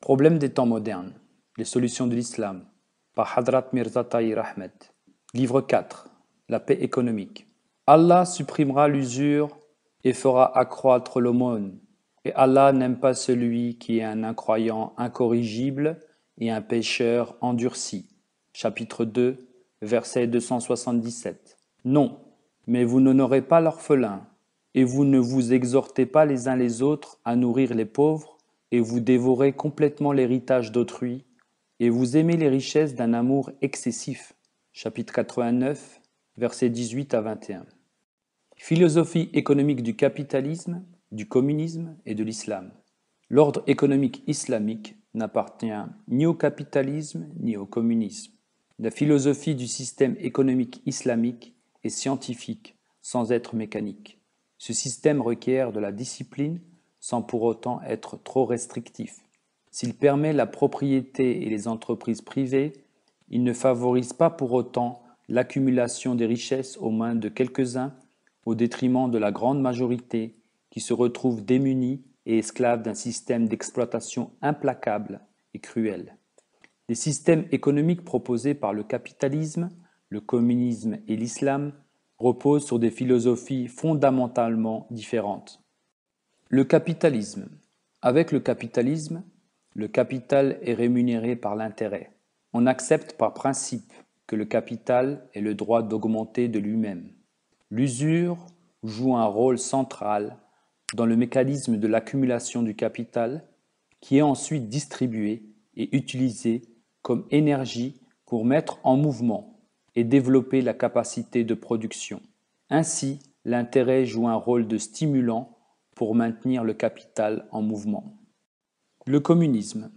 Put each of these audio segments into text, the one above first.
Problème des temps modernes, les solutions de l'islam, par Hadrat Mirza Tahir Ahmed. Livre 4, la paix économique. Allah supprimera l'usure et fera accroître l'aumône. Et Allah n'aime pas celui qui est un incroyant incorrigible et un pécheur endurci. Chapitre 2, verset 277. Non, mais vous n'honorez pas l'orphelin, et vous ne vous exhortez pas les uns les autres à nourrir les pauvres, et vous dévorez complètement l'héritage d'autrui, et vous aimez les richesses d'un amour excessif. Chapitre 89, versets 18 à 21. Philosophie économique du capitalisme, du communisme et de l'islam. L'ordre économique islamique n'appartient ni au capitalisme ni au communisme. La philosophie du système économique islamique est scientifique, sans être mécanique. Ce système requiert de la discipline, sans pour autant être trop restrictif. S'il permet la propriété et les entreprises privées, il ne favorise pas pour autant l'accumulation des richesses aux mains de quelques-uns au détriment de la grande majorité qui se retrouve démunie et esclave d'un système d'exploitation implacable et cruel. Les systèmes économiques proposés par le capitalisme, le communisme et l'islam reposent sur des philosophies fondamentalement différentes. Le capitalisme. Avec le capitalisme, le capital est rémunéré par l'intérêt. On accepte par principe que le capital ait le droit d'augmenter de lui-même. L'usure joue un rôle central dans le mécanisme de l'accumulation du capital qui est ensuite distribué et utilisé comme énergie pour mettre en mouvement et développer la capacité de production. Ainsi, l'intérêt joue un rôle de stimulant pour maintenir le capital en mouvement. Le communisme.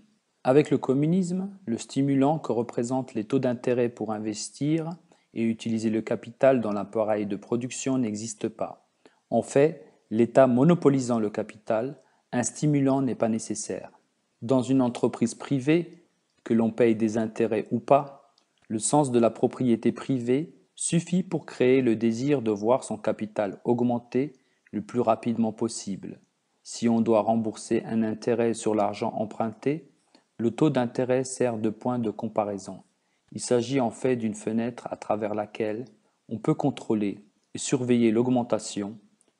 Avec le communisme, le stimulant que représentent les taux d'intérêt pour investir et utiliser le capital dans l'appareil de production n'existe pas. En fait, l'État monopolisant le capital, un stimulant n'est pas nécessaire. Dans une entreprise privée, que l'on paye des intérêts ou pas, le sens de la propriété privée suffit pour créer le désir de voir son capital augmenter le plus rapidement possible. Si on doit rembourser un intérêt sur l'argent emprunté, le taux d'intérêt sert de point de comparaison. Il s'agit en fait d'une fenêtre à travers laquelle on peut contrôler et surveiller l'augmentation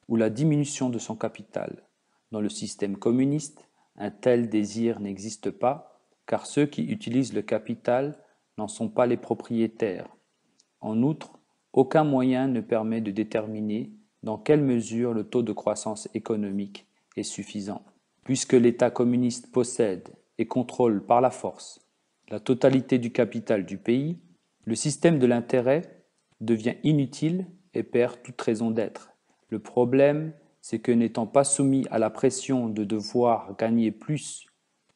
ou la diminution de son capital. Dans le système communiste, un tel désir n'existe pas, car ceux qui utilisent le capital n'en sont pas les propriétaires. En outre, aucun moyen ne permet de déterminer dans quelle mesure le taux de croissance économique est suffisant. Puisque l'État communiste possède et contrôle par la force la totalité du capital du pays, le système de l'intérêt devient inutile et perd toute raison d'être. Le problème, c'est que n'étant pas soumis à la pression de devoir gagner plus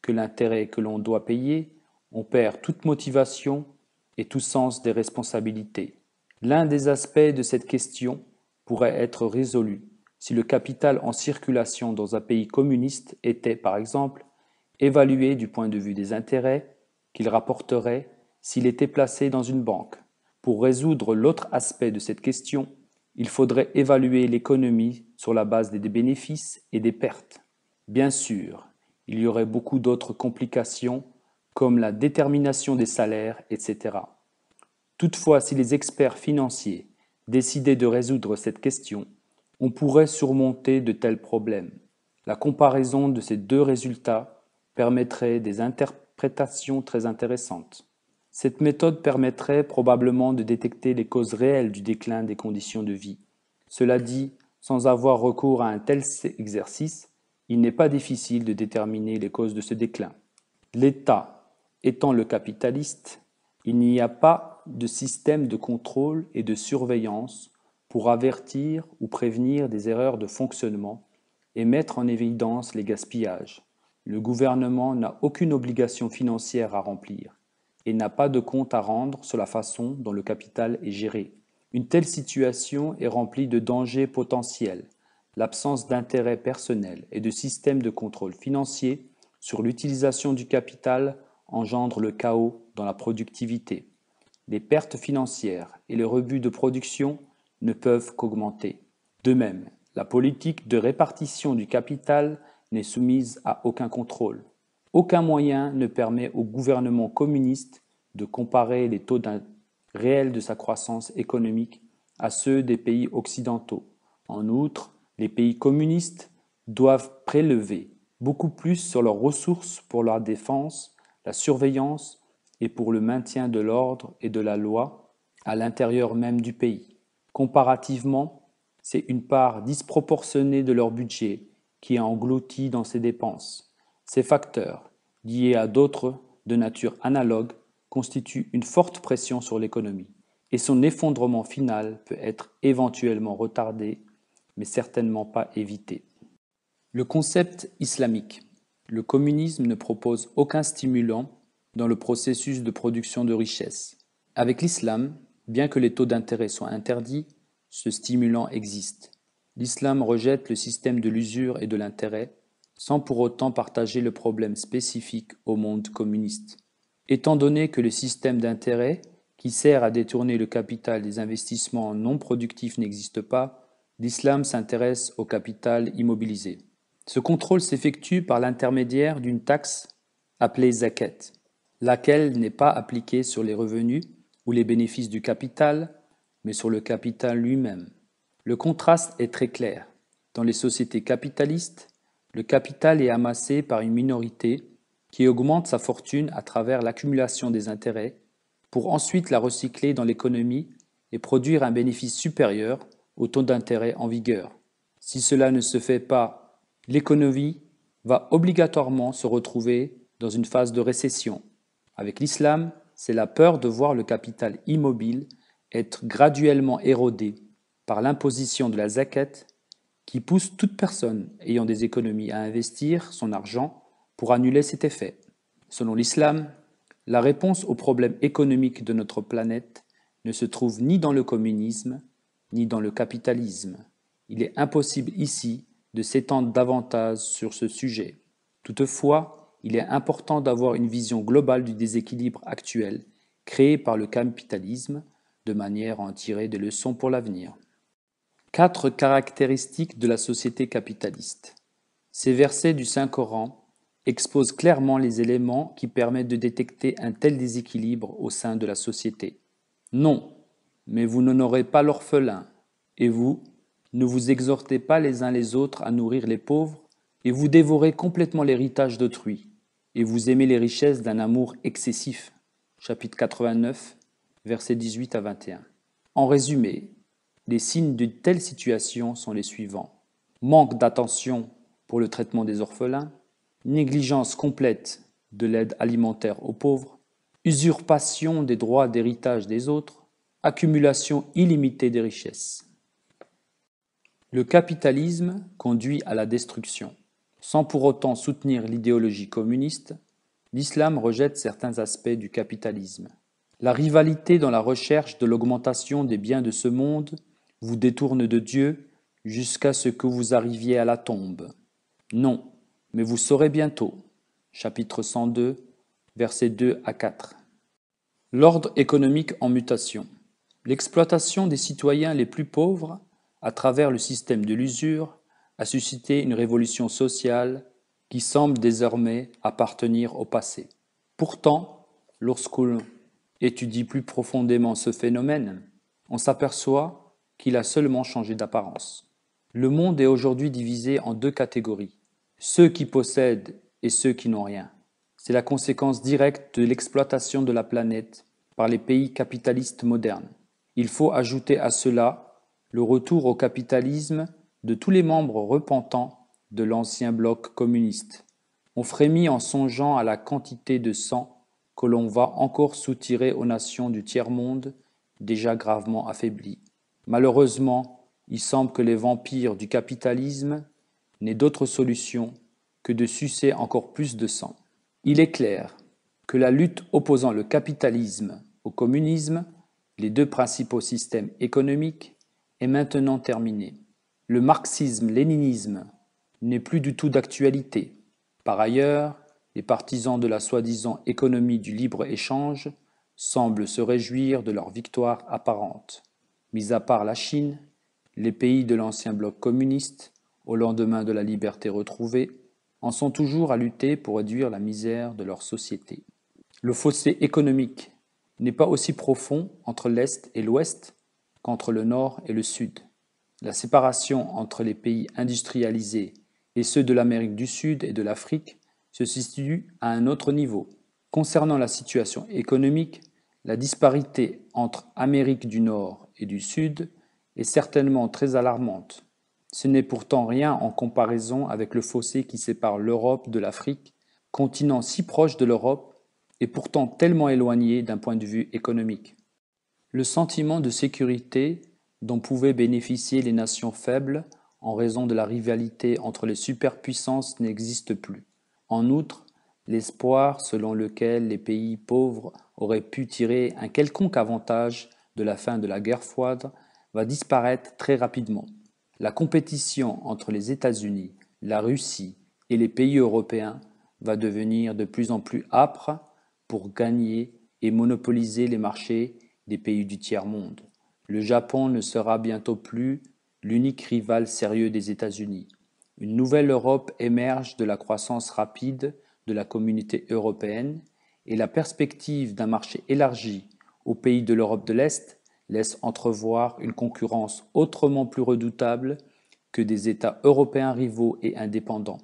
que l'intérêt que l'on doit payer, on perd toute motivation et tout sens des responsabilités. L'un des aspects de cette question pourrait être résolu si le capital en circulation dans un pays communiste était, par exemple, évalué du point de vue des intérêts qu'il rapporterait s'il était placé dans une banque. Pour résoudre l'autre aspect de cette question, il faudrait évaluer l'économie sur la base des bénéfices et des pertes. Bien sûr, il y aurait beaucoup d'autres complications comme la détermination des salaires, etc. Toutefois, si les experts financiers décidaient de résoudre cette question, on pourrait surmonter de tels problèmes. La comparaison de ces deux résultats permettrait des interprétations très intéressantes. Cette méthode permettrait probablement de détecter les causes réelles du déclin des conditions de vie. Cela dit, sans avoir recours à un tel exercice, il n'est pas difficile de déterminer les causes de ce déclin. L'État étant le capitaliste, il n'y a pas de système de contrôle et de surveillance pour avertir ou prévenir des erreurs de fonctionnement et mettre en évidence les gaspillages. Le gouvernement n'a aucune obligation financière à remplir et n'a pas de compte à rendre sur la façon dont le capital est géré. Une telle situation est remplie de dangers potentiels. L'absence d'intérêt personnel et de système de contrôle financier sur l'utilisation du capital engendre le chaos dans la productivité. Les pertes financières et les rebuts de production ne peuvent qu'augmenter. De même, la politique de répartition du capital n'est soumise à aucun contrôle. Aucun moyen ne permet au gouvernement communiste de comparer les taux réels de sa croissance économique à ceux des pays occidentaux. En outre, les pays communistes doivent prélever beaucoup plus sur leurs ressources pour la défense, la surveillance et pour le maintien de l'ordre et de la loi à l'intérieur même du pays. Comparativement, c'est une part disproportionnée de leur budget qui est engloutie dans ces dépenses. Ces facteurs, liés à d'autres de nature analogue, constituent une forte pression sur l'économie, et son effondrement final peut être éventuellement retardé, mais certainement pas évité. Le concept islamique. Le communisme ne propose aucun stimulant dans le processus de production de richesse. Avec l'islam, bien que les taux d'intérêt soient interdits, ce stimulant existe. L'islam rejette le système de l'usure et de l'intérêt, sans pour autant partager le problème spécifique au monde communiste. Étant donné que le système d'intérêt, qui sert à détourner le capital des investissements non productifs n'existe pas, l'islam s'intéresse au capital immobilisé. Ce contrôle s'effectue par l'intermédiaire d'une taxe appelée zakat, laquelle n'est pas appliquée sur les revenus ou les bénéfices du capital, mais sur le capital lui-même. Le contraste est très clair. Dans les sociétés capitalistes, le capital est amassé par une minorité qui augmente sa fortune à travers l'accumulation des intérêts pour ensuite la recycler dans l'économie et produire un bénéfice supérieur au taux d'intérêt en vigueur. Si cela ne se fait pas, l'économie va obligatoirement se retrouver dans une phase de récession. Avec l'islam, c'est la peur de voir le capital immobile être graduellement érodé par l'imposition de la zakat qui pousse toute personne ayant des économies à investir son argent pour annuler cet effet. Selon l'islam, la réponse aux problèmes économiques de notre planète ne se trouve ni dans le communisme, ni dans le capitalisme. Il est impossible ici de s'étendre davantage sur ce sujet. Toutefois, il est important d'avoir une vision globale du déséquilibre actuel créé par le capitalisme, de manière à en tirer des leçons pour l'avenir. 4 caractéristiques de la société capitaliste. Ces versets du Saint-Coran exposent clairement les éléments qui permettent de détecter un tel déséquilibre au sein de la société. Non, mais vous n'honorez pas l'orphelin, et vous, ne vous exhortez pas les uns les autres à nourrir les pauvres, et vous dévorez complètement l'héritage d'autrui, et vous aimez les richesses d'un amour excessif. Chapitre 89, versets 18 à 21. En résumé, les signes d'une telle situation sont les suivants. Manque d'attention pour le traitement des orphelins, négligence complète de l'aide alimentaire aux pauvres, usurpation des droits d'héritage des autres, accumulation illimitée des richesses. Le capitalisme conduit à la destruction. Sans pour autant soutenir l'idéologie communiste, l'islam rejette certains aspects du capitalisme. La rivalité dans la recherche de l'augmentation des biens de ce monde vous détourne de Dieu jusqu'à ce que vous arriviez à la tombe. Non, mais vous saurez bientôt. Chapitre 102, versets 2 à 4. L'ordre économique en mutation. L'exploitation des citoyens les plus pauvres à travers le système de l'usure, a suscité une révolution sociale qui semble désormais appartenir au passé. Pourtant, lorsqu'on étudie plus profondément ce phénomène, on s'aperçoit qu'il a seulement changé d'apparence. Le monde est aujourd'hui divisé en 2 catégories, ceux qui possèdent et ceux qui n'ont rien. C'est la conséquence directe de l'exploitation de la planète par les pays capitalistes modernes. Il faut ajouter à cela le retour au capitalisme de tous les membres repentants de l'ancien bloc communiste. On frémit en songeant à la quantité de sang que l'on va encore soutirer aux nations du tiers-monde déjà gravement affaiblies. Malheureusement, il semble que les vampires du capitalisme n'aient d'autre solution que de sucer encore plus de sang. Il est clair que la lutte opposant le capitalisme au communisme, les 2 principaux systèmes économiques, est maintenant terminée. Le marxisme-léninisme n'est plus du tout d'actualité. Par ailleurs, les partisans de la soi-disant économie du libre-échange semblent se réjouir de leur victoire apparente. Mis à part la Chine, les pays de l'ancien bloc communiste, au lendemain de la liberté retrouvée, en sont toujours à lutter pour réduire la misère de leur société. Le fossé économique n'est pas aussi profond entre l'Est et l'Ouest qu'entre le Nord et le Sud. La séparation entre les pays industrialisés et ceux de l'Amérique du Sud et de l'Afrique se situe à un autre niveau. Concernant la situation économique, la disparité entre Amérique du Nord et du Sud est certainement très alarmante. Ce n'est pourtant rien en comparaison avec le fossé qui sépare l'Europe de l'Afrique, continent si proche de l'Europe et pourtant tellement éloigné d'un point de vue économique. Le sentiment de sécurité dont pouvaient bénéficier les nations faibles en raison de la rivalité entre les superpuissances n'existe plus. En outre, l'espoir selon lequel les pays pauvres auraient pu tirer un quelconque avantage de la fin de la guerre froide va disparaître très rapidement. La compétition entre les États-Unis, la Russie et les pays européens va devenir de plus en plus âpre pour gagner et monopoliser les marchés des pays du tiers-monde. Le Japon ne sera bientôt plus l'unique rival sérieux des États-Unis. Une nouvelle Europe émerge de la croissance rapide de la communauté européenne et la perspective d'un marché élargi aux pays de l'Europe de l'Est laisse entrevoir une concurrence autrement plus redoutable que des États européens rivaux et indépendants.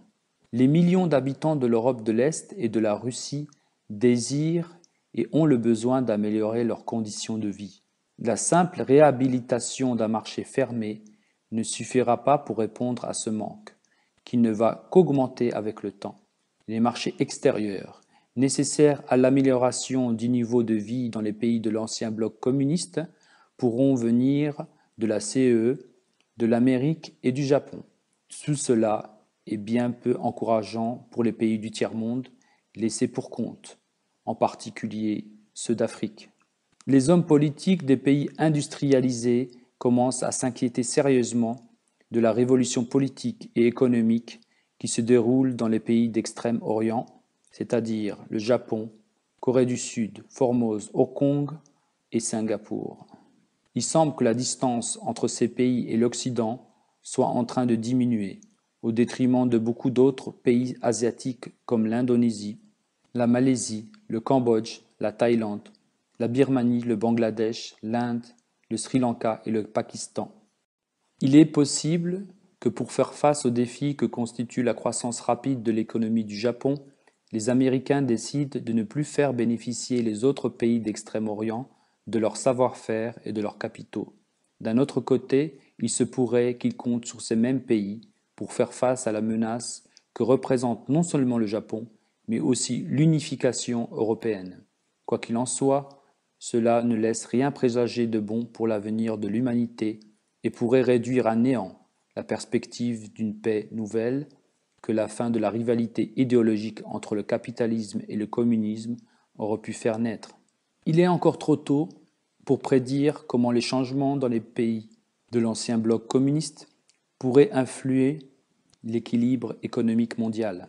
Les millions d'habitants de l'Europe de l'Est et de la Russie désirent et ont le besoin d'améliorer leurs conditions de vie. La simple réhabilitation d'un marché fermé ne suffira pas pour répondre à ce manque, qui ne va qu'augmenter avec le temps. Les marchés extérieurs, nécessaires à l'amélioration du niveau de vie dans les pays de l'ancien bloc communiste, pourront venir de la CEE, de l'Amérique et du Japon. Tout cela est bien peu encourageant pour les pays du tiers-monde laissés pour compte, en particulier ceux d'Afrique. Les hommes politiques des pays industrialisés commencent à s'inquiéter sérieusement de la révolution politique et économique qui se déroule dans les pays d'Extrême-Orient, c'est-à-dire le Japon, Corée du Sud, Formose, Hong Kong et Singapour. Il semble que la distance entre ces pays et l'Occident soit en train de diminuer, au détriment de beaucoup d'autres pays asiatiques comme l'Indonésie, la Malaisie, le Cambodge, la Thaïlande, la Birmanie, le Bangladesh, l'Inde, le Sri Lanka et le Pakistan. Il est possible que pour faire face aux défis que constitue la croissance rapide de l'économie du Japon, les Américains décident de ne plus faire bénéficier les autres pays d'Extrême-Orient de leur savoir-faire et de leurs capitaux. D'un autre côté, il se pourrait qu'ils comptent sur ces mêmes pays pour faire face à la menace que représente non seulement le Japon, mais aussi l'unification européenne. Quoi qu'il en soit, cela ne laisse rien présager de bon pour l'avenir de l'humanité et pourrait réduire à néant la perspective d'une paix nouvelle que la fin de la rivalité idéologique entre le capitalisme et le communisme aurait pu faire naître. Il est encore trop tôt pour prédire comment les changements dans les pays de l'ancien bloc communiste pourraient influer l'équilibre économique mondial.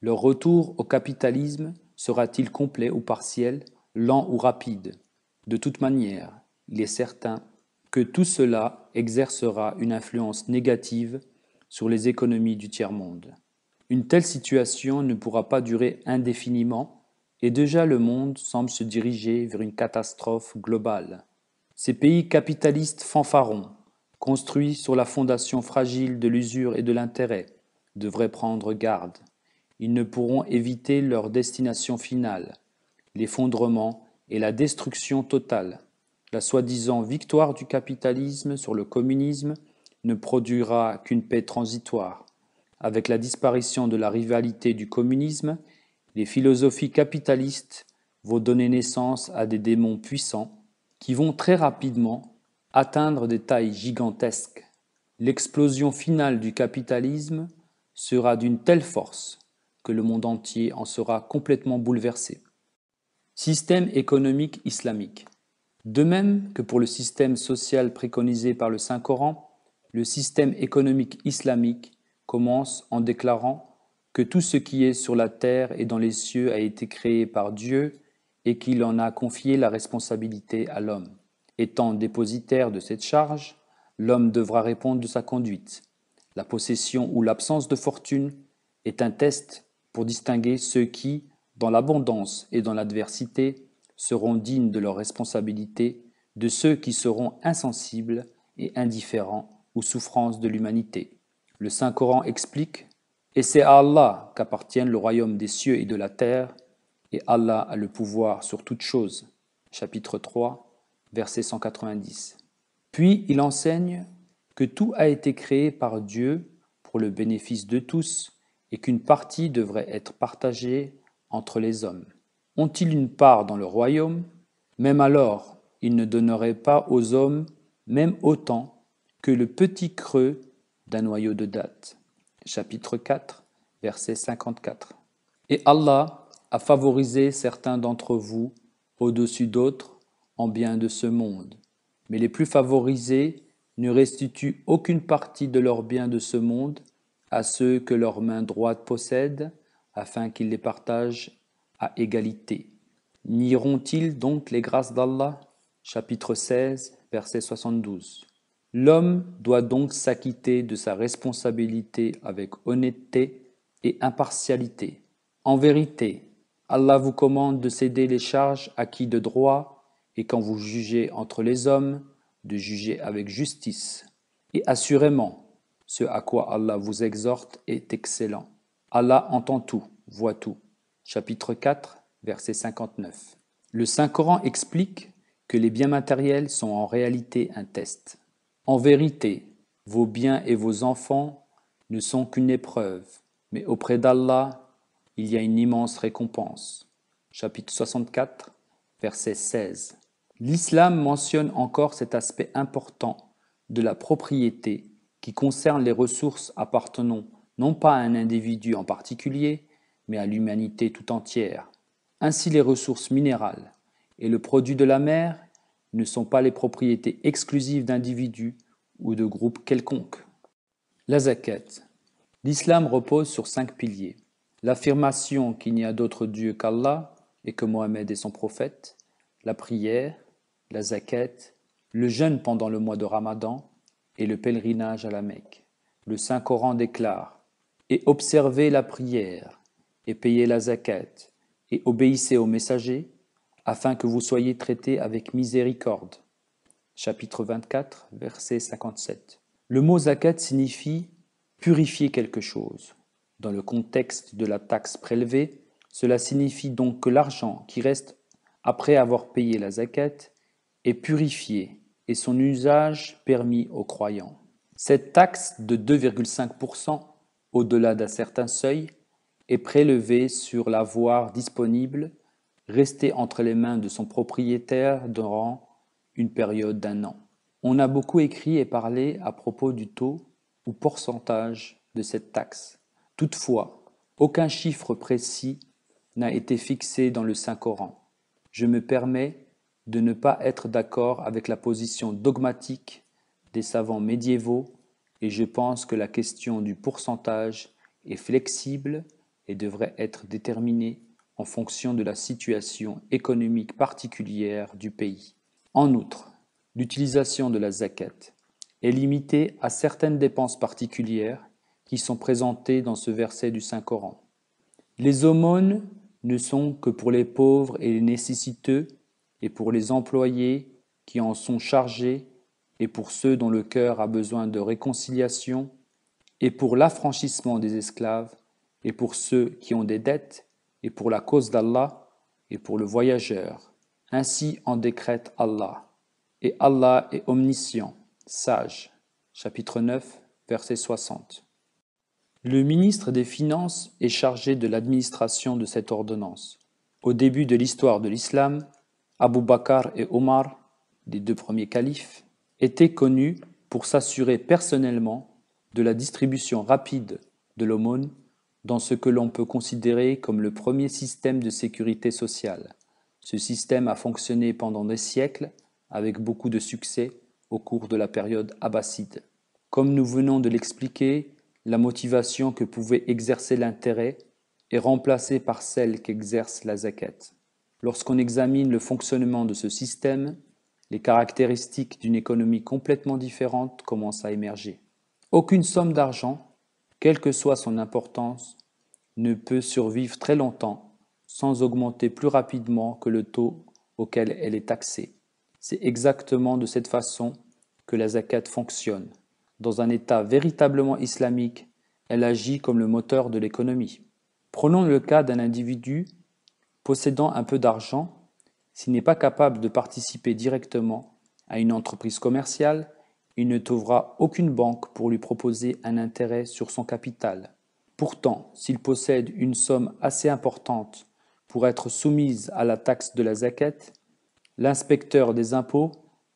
Leur retour au capitalisme sera-t-il complet ou partiel, lent ou rapide? De toute manière, il est certain que tout cela exercera une influence négative sur les économies du tiers-monde. Une telle situation ne pourra pas durer indéfiniment et déjà le monde semble se diriger vers une catastrophe globale. Ces pays capitalistes fanfarons, construits sur la fondation fragile de l'usure et de l'intérêt, devraient prendre garde. Ils ne pourront éviter leur destination finale, l'effondrement et la destruction totale. La soi-disant victoire du capitalisme sur le communisme ne produira qu'une paix transitoire. Avec la disparition de la rivalité du communisme, les philosophies capitalistes vont donner naissance à des démons puissants qui vont très rapidement atteindre des tailles gigantesques. L'explosion finale du capitalisme sera d'une telle force que le monde entier en sera complètement bouleversé. Système économique islamique. De même que pour le système social préconisé par le Saint-Coran, le système économique islamique commence en déclarant que tout ce qui est sur la terre et dans les cieux a été créé par Dieu et qu'il en a confié la responsabilité à l'homme. Étant dépositaire de cette charge, l'homme devra répondre de sa conduite. La possession ou l'absence de fortune est un test pour distinguer ceux qui, dans l'abondance et dans l'adversité, seront dignes de leurs responsabilités de ceux qui seront insensibles et indifférents aux souffrances de l'humanité. Le Saint-Coran explique « Et c'est à Allah qu'appartiennent le royaume des cieux et de la terre, et Allah a le pouvoir sur toutes choses. » Chapitre 3, verset 190. Puis il enseigne que tout a été créé par Dieu pour le bénéfice de tous et qu'une partie devrait être partagée entre les hommes. Ont-ils une part dans le royaume? Même alors, ils ne donneraient pas aux hommes même autant que le petit creux d'un noyau de date. Chapitre 4, verset 54. Et Allah a favorisé certains d'entre vous au-dessus d'autres en bien de ce monde. Mais les plus favorisés ne restituent aucune partie de leurs biens de ce monde à ceux que leur main droite possède, afin qu'ils les partagent à égalité. Nieront-ils donc les grâces d'Allah? Chapitre 16, verset 72. L'homme doit donc s'acquitter de sa responsabilité avec honnêteté et impartialité. En vérité, Allah vous commande de céder les charges acquises de droit et quand vous jugez entre les hommes, de juger avec justice. Et assurément, ce à quoi Allah vous exhorte est excellent. Allah entend tout, voit tout. Chapitre 4, verset 59. Le Saint-Coran explique que les biens matériels sont en réalité un test. En vérité, vos biens et vos enfants ne sont qu'une épreuve, mais auprès d'Allah, il y a une immense récompense. Chapitre 64, verset 16. L'islam mentionne encore cet aspect important de la propriété qui concerne les ressources appartenant non pas à un individu en particulier, mais à l'humanité tout entière. Ainsi, les ressources minérales et le produit de la mer ne sont pas les propriétés exclusives d'individus ou de groupes quelconques. La zakat. L'islam repose sur 5 piliers. L'affirmation qu'il n'y a d'autre Dieu qu'Allah et que Mohammed est son prophète, la prière, la zakat, le jeûne pendant le mois de Ramadan et le pèlerinage à la Mecque. Le Saint-Coran déclare « Et observez la prière, et payez la zakat, et obéissez aux messagers, afin que vous soyez traités avec miséricorde. » Chapitre 24, verset 57. Le mot zakat signifie « purifier quelque chose ». Dans le contexte de la taxe prélevée, cela signifie donc que l'argent qui reste après avoir payé la zakat est purifié et son usage permis aux croyants. Cette taxe de 2,5% au-delà d'un certain seuil est prélevée sur l'avoir disponible resté entre les mains de son propriétaire durant une période d'1 an. On a beaucoup écrit et parlé à propos du taux ou pourcentage de cette taxe. Toutefois, aucun chiffre précis n'a été fixé dans le Saint-Coran. Je me permets de ne pas être d'accord avec la position dogmatique des savants médiévaux et je pense que la question du pourcentage est flexible et devrait être déterminée en fonction de la situation économique particulière du pays. En outre, l'utilisation de la zakat est limitée à certaines dépenses particulières qui sont présentées dans ce verset du Saint-Coran. Les aumônes ne sont que pour les pauvres et les nécessiteux et pour les employés qui en sont chargés et pour ceux dont le cœur a besoin de réconciliation et pour l'affranchissement des esclaves et pour ceux qui ont des dettes et pour la cause d'Allah et pour le voyageur. Ainsi en décrète Allah. Et Allah est omniscient, sage. Chapitre 9, verset 60. Le ministre des Finances est chargé de l'administration de cette ordonnance. Au début de l'histoire de l'islam, Abu Bakr et Omar, les 2 premiers califes, étaient connus pour s'assurer personnellement de la distribution rapide de l'aumône dans ce que l'on peut considérer comme le premier système de sécurité sociale. Ce système a fonctionné pendant des siècles avec beaucoup de succès au cours de la période abbasside. Comme nous venons de l'expliquer, la motivation que pouvait exercer l'intérêt est remplacée par celle qu'exerce la zakat. Lorsqu'on examine le fonctionnement de ce système, les caractéristiques d'une économie complètement différente commencent à émerger. Aucune somme d'argent, quelle que soit son importance, ne peut survivre très longtemps sans augmenter plus rapidement que le taux auquel elle est taxée. C'est exactement de cette façon que la zakat fonctionne. Dans un État véritablement islamique, elle agit comme le moteur de l'économie. Prenons le cas d'un individu possédant un peu d'argent. S'il n'est pas capable de participer directement à une entreprise commerciale, il ne trouvera aucune banque pour lui proposer un intérêt sur son capital. Pourtant, s'il possède une somme assez importante pour être soumise à la taxe de la zakat, l'inspecteur des impôts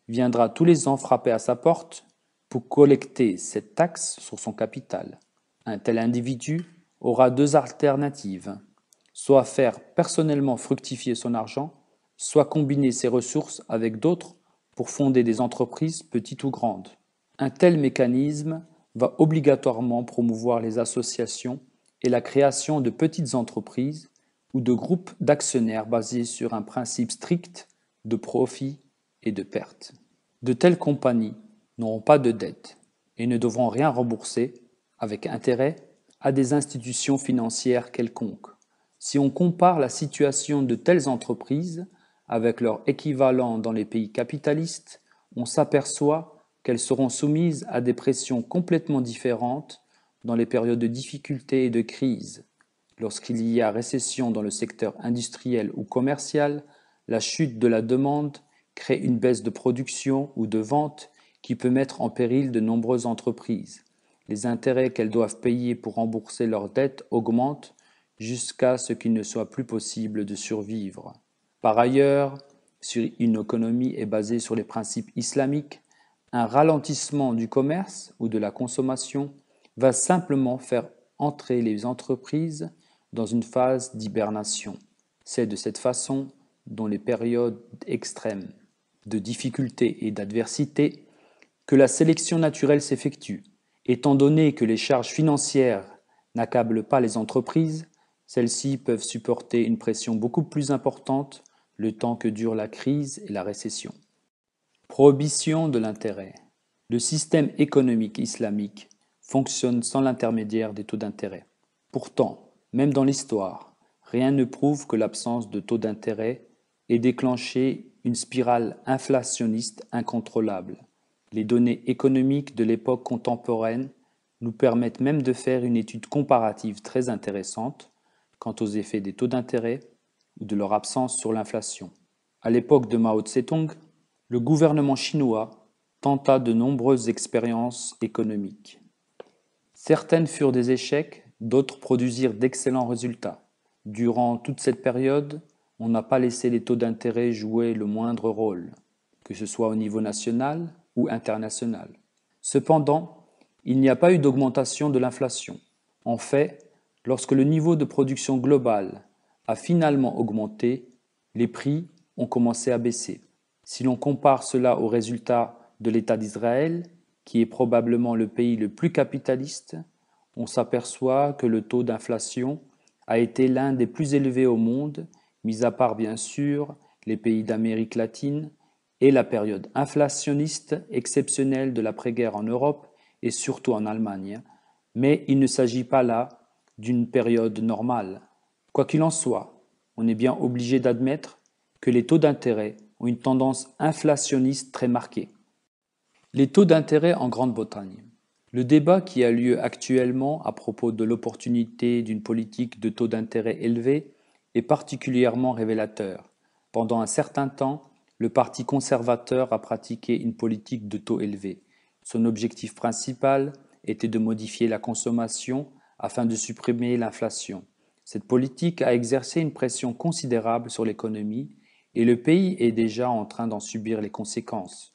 viendra tous les ans frapper à sa porte pour collecter cette taxe sur son capital. Un tel individu aura deux alternatives, soit faire personnellement fructifier son argent, soit combiner ses ressources avec d'autres pour fonder des entreprises petites ou grandes. Un tel mécanisme va obligatoirement promouvoir les associations et la création de petites entreprises ou de groupes d'actionnaires basés sur un principe strict de profit et de perte. De telles compagnies n'auront pas de dette et ne devront rien rembourser avec intérêt à des institutions financières quelconques. Si on compare la situation de telles entreprises avec leur équivalent dans les pays capitalistes, on s'aperçoit qu'elles seront soumises à des pressions complètement différentes dans les périodes de difficulté et de crise. Lorsqu'il y a récession dans le secteur industriel ou commercial, la chute de la demande crée une baisse de production ou de vente qui peut mettre en péril de nombreuses entreprises. Les intérêts qu'elles doivent payer pour rembourser leurs dettes augmentent jusqu'à ce qu'il ne soit plus possible de survivre. Par ailleurs, si une économie est basée sur les principes islamiques, un ralentissement du commerce ou de la consommation va simplement faire entrer les entreprises dans une phase d'hibernation. C'est de cette façon dont les périodes extrêmes de difficulté et d'adversité que la sélection naturelle s'effectue. Étant donné que les charges financières n'accablent pas les entreprises, celles-ci peuvent supporter une pression beaucoup plus importante le temps que dure la crise et la récession. Prohibition de l'intérêt. Le système économique islamique fonctionne sans l'intermédiaire des taux d'intérêt. Pourtant, même dans l'histoire, rien ne prouve que l'absence de taux d'intérêt ait déclenché une spirale inflationniste incontrôlable. Les données économiques de l'époque contemporaine nous permettent même de faire une étude comparative très intéressante quant aux effets des taux d'intérêt ou de leur absence sur l'inflation. À l'époque de Mao Tse-tung, le gouvernement chinois tenta de nombreuses expériences économiques. Certaines furent des échecs, d'autres produisirent d'excellents résultats. Durant toute cette période, on n'a pas laissé les taux d'intérêt jouer le moindre rôle, que ce soit au niveau national ou international. Cependant, il n'y a pas eu d'augmentation de l'inflation. En fait, lorsque le niveau de production global a finalement augmenté, les prix ont commencé à baisser. Si l'on compare cela aux résultats de l'État d'Israël, qui est probablement le pays le plus capitaliste, on s'aperçoit que le taux d'inflation a été l'un des plus élevés au monde, mis à part bien sûr les pays d'Amérique latine et la période inflationniste exceptionnelle de l'après-guerre en Europe et surtout en Allemagne. Mais il ne s'agit pas là d'une période normale. Quoi qu'il en soit, on est bien obligé d'admettre que les taux d'intérêt ont une tendance inflationniste très marquée. Les taux d'intérêt en Grande-Bretagne. Le débat qui a lieu actuellement à propos de l'opportunité d'une politique de taux d'intérêt élevé est particulièrement révélateur. Pendant un certain temps, le Parti conservateur a pratiqué une politique de taux élevé. Son objectif principal était de modifier la consommation afin de supprimer l'inflation. Cette politique a exercé une pression considérable sur l'économie et le pays est déjà en train d'en subir les conséquences.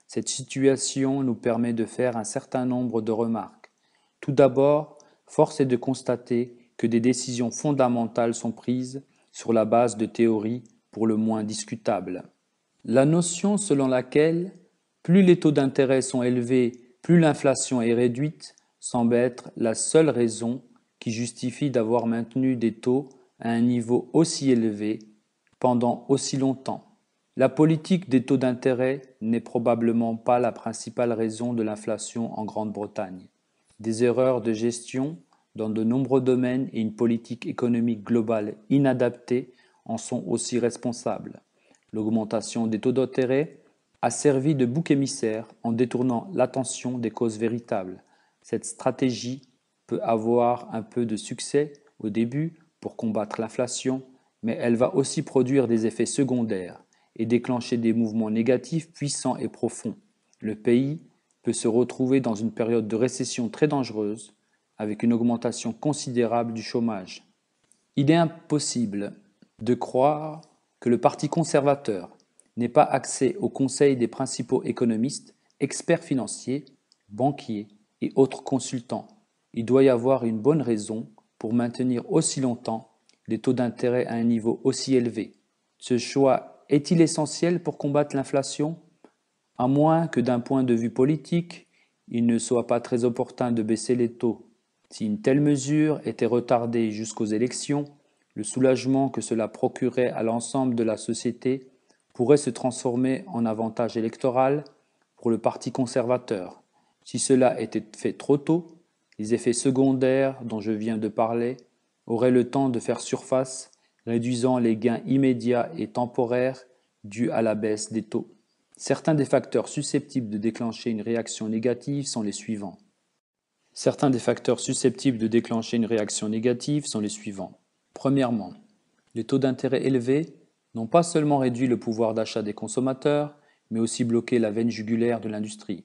Cette situation nous permet de faire un certain nombre de remarques. Tout d'abord, force est de constater que des décisions fondamentales sont prises sur la base de théories pour le moins discutables. La notion selon laquelle plus les taux d'intérêt sont élevés, plus l'inflation est réduite, semble être la seule raison qui justifie d'avoir maintenu des taux à un niveau aussi élevé pendant aussi longtemps. La politique des taux d'intérêt n'est probablement pas la principale raison de l'inflation en Grande-Bretagne. Des erreurs de gestion dans de nombreux domaines et une politique économique globale inadaptée en sont aussi responsables. L'augmentation des taux d'intérêt a servi de bouc émissaire en détournant l'attention des causes véritables. Cette stratégie peut avoir un peu de succès au début pour combattre l'inflation, mais elle va aussi produire des effets secondaires et déclencher des mouvements négatifs puissants et profonds. Le pays peut se retrouver dans une période de récession très dangereuse, avec une augmentation considérable du chômage. Il est impossible de croire que le Parti conservateur n'ait pas accès au conseil des principaux économistes, experts financiers, banquiers et autres consultants. Il doit y avoir une bonne raison pour maintenir aussi longtemps les taux d'intérêt à un niveau aussi élevé. Ce choix est-il essentiel pour combattre l'inflation? À moins que d'un point de vue politique, il ne soit pas très opportun de baisser les taux. Si une telle mesure était retardée jusqu'aux élections, le soulagement que cela procurait à l'ensemble de la société pourrait se transformer en avantage électoral pour le Parti conservateur. Si cela était fait trop tôt, les effets secondaires dont je viens de parler auraient le temps de faire surface, réduisant les gains immédiats et temporaires dus à la baisse des taux. Certains des facteurs susceptibles de déclencher une réaction négative sont les suivants. Premièrement, les taux d'intérêt élevés n'ont pas seulement réduit le pouvoir d'achat des consommateurs, mais aussi bloqué la veine jugulaire de l'industrie.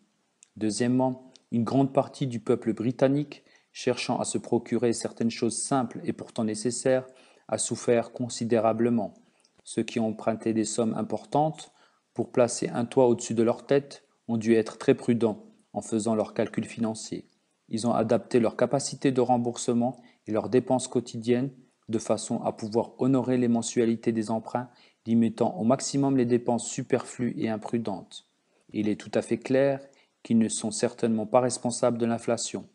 Deuxièmement, une grande partie du peuple britannique, cherchant à se procurer certaines choses simples et pourtant nécessaires, a souffert considérablement. Ceux qui ont emprunté des sommes importantes pour placer un toit au-dessus de leur tête ont dû être très prudents en faisant leurs calculs financiers. Ils ont adapté leur capacité de remboursement et leurs dépenses quotidiennes de façon à pouvoir honorer les mensualités des emprunts, limitant au maximum les dépenses superflues et imprudentes. Il est tout à fait clair qu'ils ne sont certainement pas responsables de l'inflation.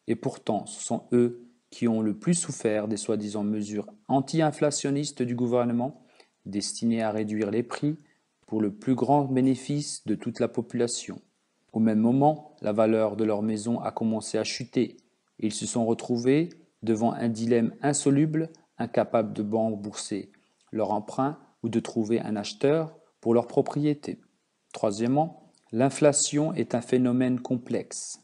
Et pourtant, ce sont eux qui ont le plus souffert des soi-disant mesures anti-inflationnistes du gouvernement destinées à réduire les prix pour le plus grand bénéfice de toute la population. Au même moment, la valeur de leur maison a commencé à chuter et ils se sont retrouvés devant un dilemme insoluble, incapables de rembourser leur emprunt ou de trouver un acheteur pour leur propriété. Troisièmement, l'inflation est un phénomène complexe.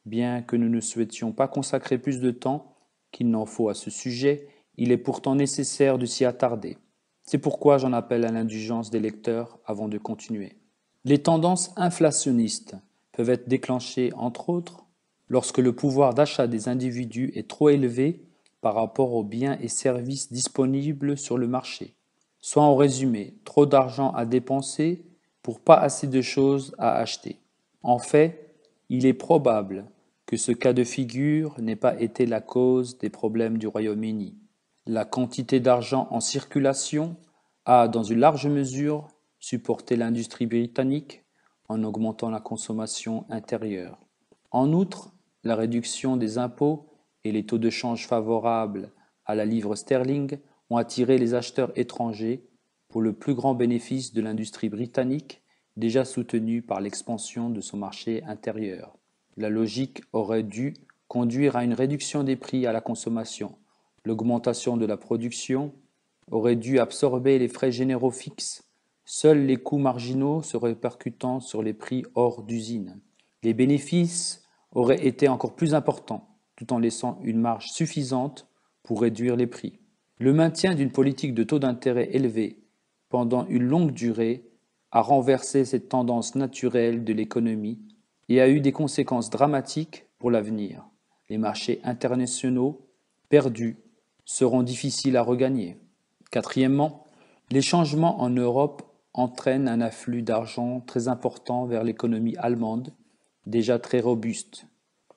Bien que nous ne souhaitions pas consacrer plus de temps qu'il n'en faut à ce sujet, il est pourtant nécessaire de s'y attarder. C'est pourquoi j'en appelle à l'indulgence des lecteurs avant de continuer. Les tendances inflationnistes peuvent être déclenchées, entre autres, lorsque le pouvoir d'achat des individus est trop élevé par rapport aux biens et services disponibles sur le marché. Soit en résumé, trop d'argent à dépenser pour pas assez de choses à acheter. En fait, il est probable que ce cas de figure n'ait pas été la cause des problèmes du Royaume-Uni. La quantité d'argent en circulation a, dans une large mesure, supporté l'industrie britannique en augmentant la consommation intérieure. En outre, la réduction des impôts et les taux de change favorables à la livre sterling ont attiré les acheteurs étrangers pour le plus grand bénéfice de l'industrie britannique, déjà soutenue par l'expansion de son marché intérieur. La logique aurait dû conduire à une réduction des prix à la consommation. L'augmentation de la production aurait dû absorber les frais généraux fixes, seuls les coûts marginaux se répercutant sur les prix hors d'usine. Les bénéfices auraient été encore plus importants, tout en laissant une marge suffisante pour réduire les prix. Le maintien d'une politique de taux d'intérêt élevé pendant une longue durée a renversé cette tendance naturelle de l'économie et a eu des conséquences dramatiques pour l'avenir. Les marchés internationaux perdus seront difficiles à regagner. Quatrièmement, les changements en Europe entraînent un afflux d'argent très important vers l'économie allemande, déjà très robuste.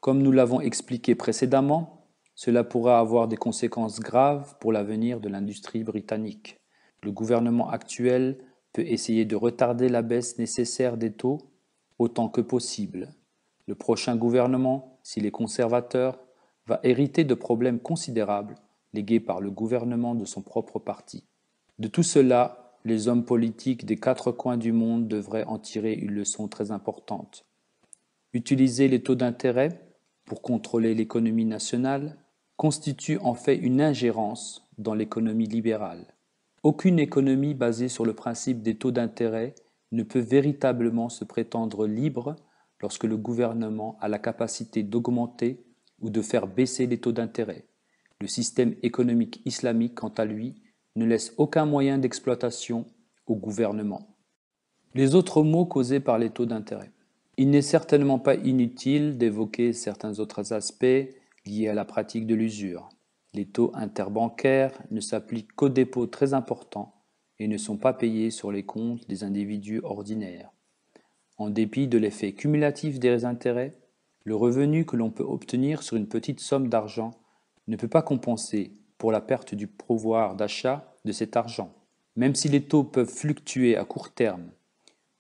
Comme nous l'avons expliqué précédemment, cela pourra avoir des conséquences graves pour l'avenir de l'industrie britannique. Le gouvernement actuel peut essayer de retarder la baisse nécessaire des taux autant que possible. Le prochain gouvernement, s'il est conservateur, va hériter de problèmes considérables légués par le gouvernement de son propre parti. De tout cela, les hommes politiques des quatre coins du monde devraient en tirer une leçon très importante. Utiliser les taux d'intérêt pour contrôler l'économie nationale, constitue en fait une ingérence dans l'économie libérale. Aucune économie basée sur le principe des taux d'intérêt ne peut véritablement se prétendre libre lorsque le gouvernement a la capacité d'augmenter ou de faire baisser les taux d'intérêt. Le système économique islamique, quant à lui, ne laisse aucun moyen d'exploitation au gouvernement. Les autres maux causés par les taux d'intérêt. Il n'est certainement pas inutile d'évoquer certains autres aspects liés à la pratique de l'usure. Les taux interbancaires ne s'appliquent qu'aux dépôts très importants et ne sont pas payés sur les comptes des individus ordinaires. En dépit de l'effet cumulatif des intérêts, le revenu que l'on peut obtenir sur une petite somme d'argent ne peut pas compenser pour la perte du pouvoir d'achat de cet argent. Même si les taux peuvent fluctuer à court terme,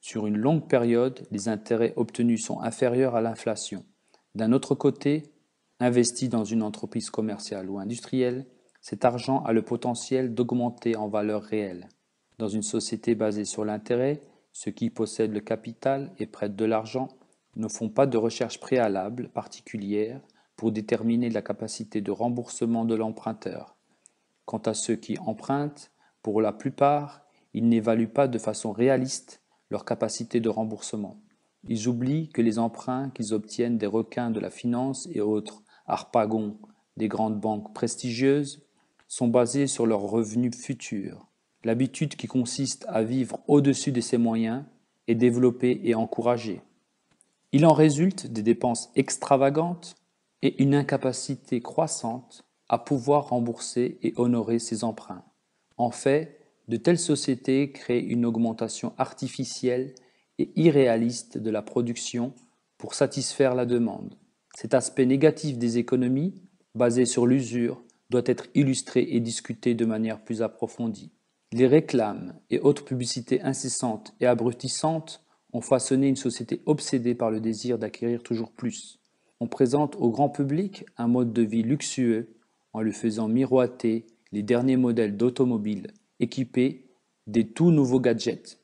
sur une longue période, les intérêts obtenus sont inférieurs à l'inflation. D'un autre côté, investi dans une entreprise commerciale ou industrielle, cet argent a le potentiel d'augmenter en valeur réelle. Dans une société basée sur l'intérêt, ceux qui possèdent le capital et prêtent de l'argent ne font pas de recherche préalable particulière pour déterminer la capacité de remboursement de l'emprunteur. Quant à ceux qui empruntent, pour la plupart, ils n'évaluent pas de façon réaliste leur capacité de remboursement. Ils oublient que les emprunts qu'ils obtiennent des requins de la finance et autres harpagons des grandes banques prestigieuses sont basés sur leurs revenus futurs. L'habitude qui consiste à vivre au-dessus de ses moyens est développée et encouragée. Il en résulte des dépenses extravagantes et une incapacité croissante à pouvoir rembourser et honorer ses emprunts. En fait, de telles sociétés créent une augmentation artificielle et irréaliste de la production pour satisfaire la demande. Cet aspect négatif des économies, basé sur l'usure, doit être illustré et discuté de manière plus approfondie. Les réclames et autres publicités incessantes et abrutissantes ont façonné une société obsédée par le désir d'acquérir toujours plus. On présente au grand public un mode de vie luxueux en lui faisant miroiter les derniers modèles d'automobiles équipés des tout nouveaux gadgets.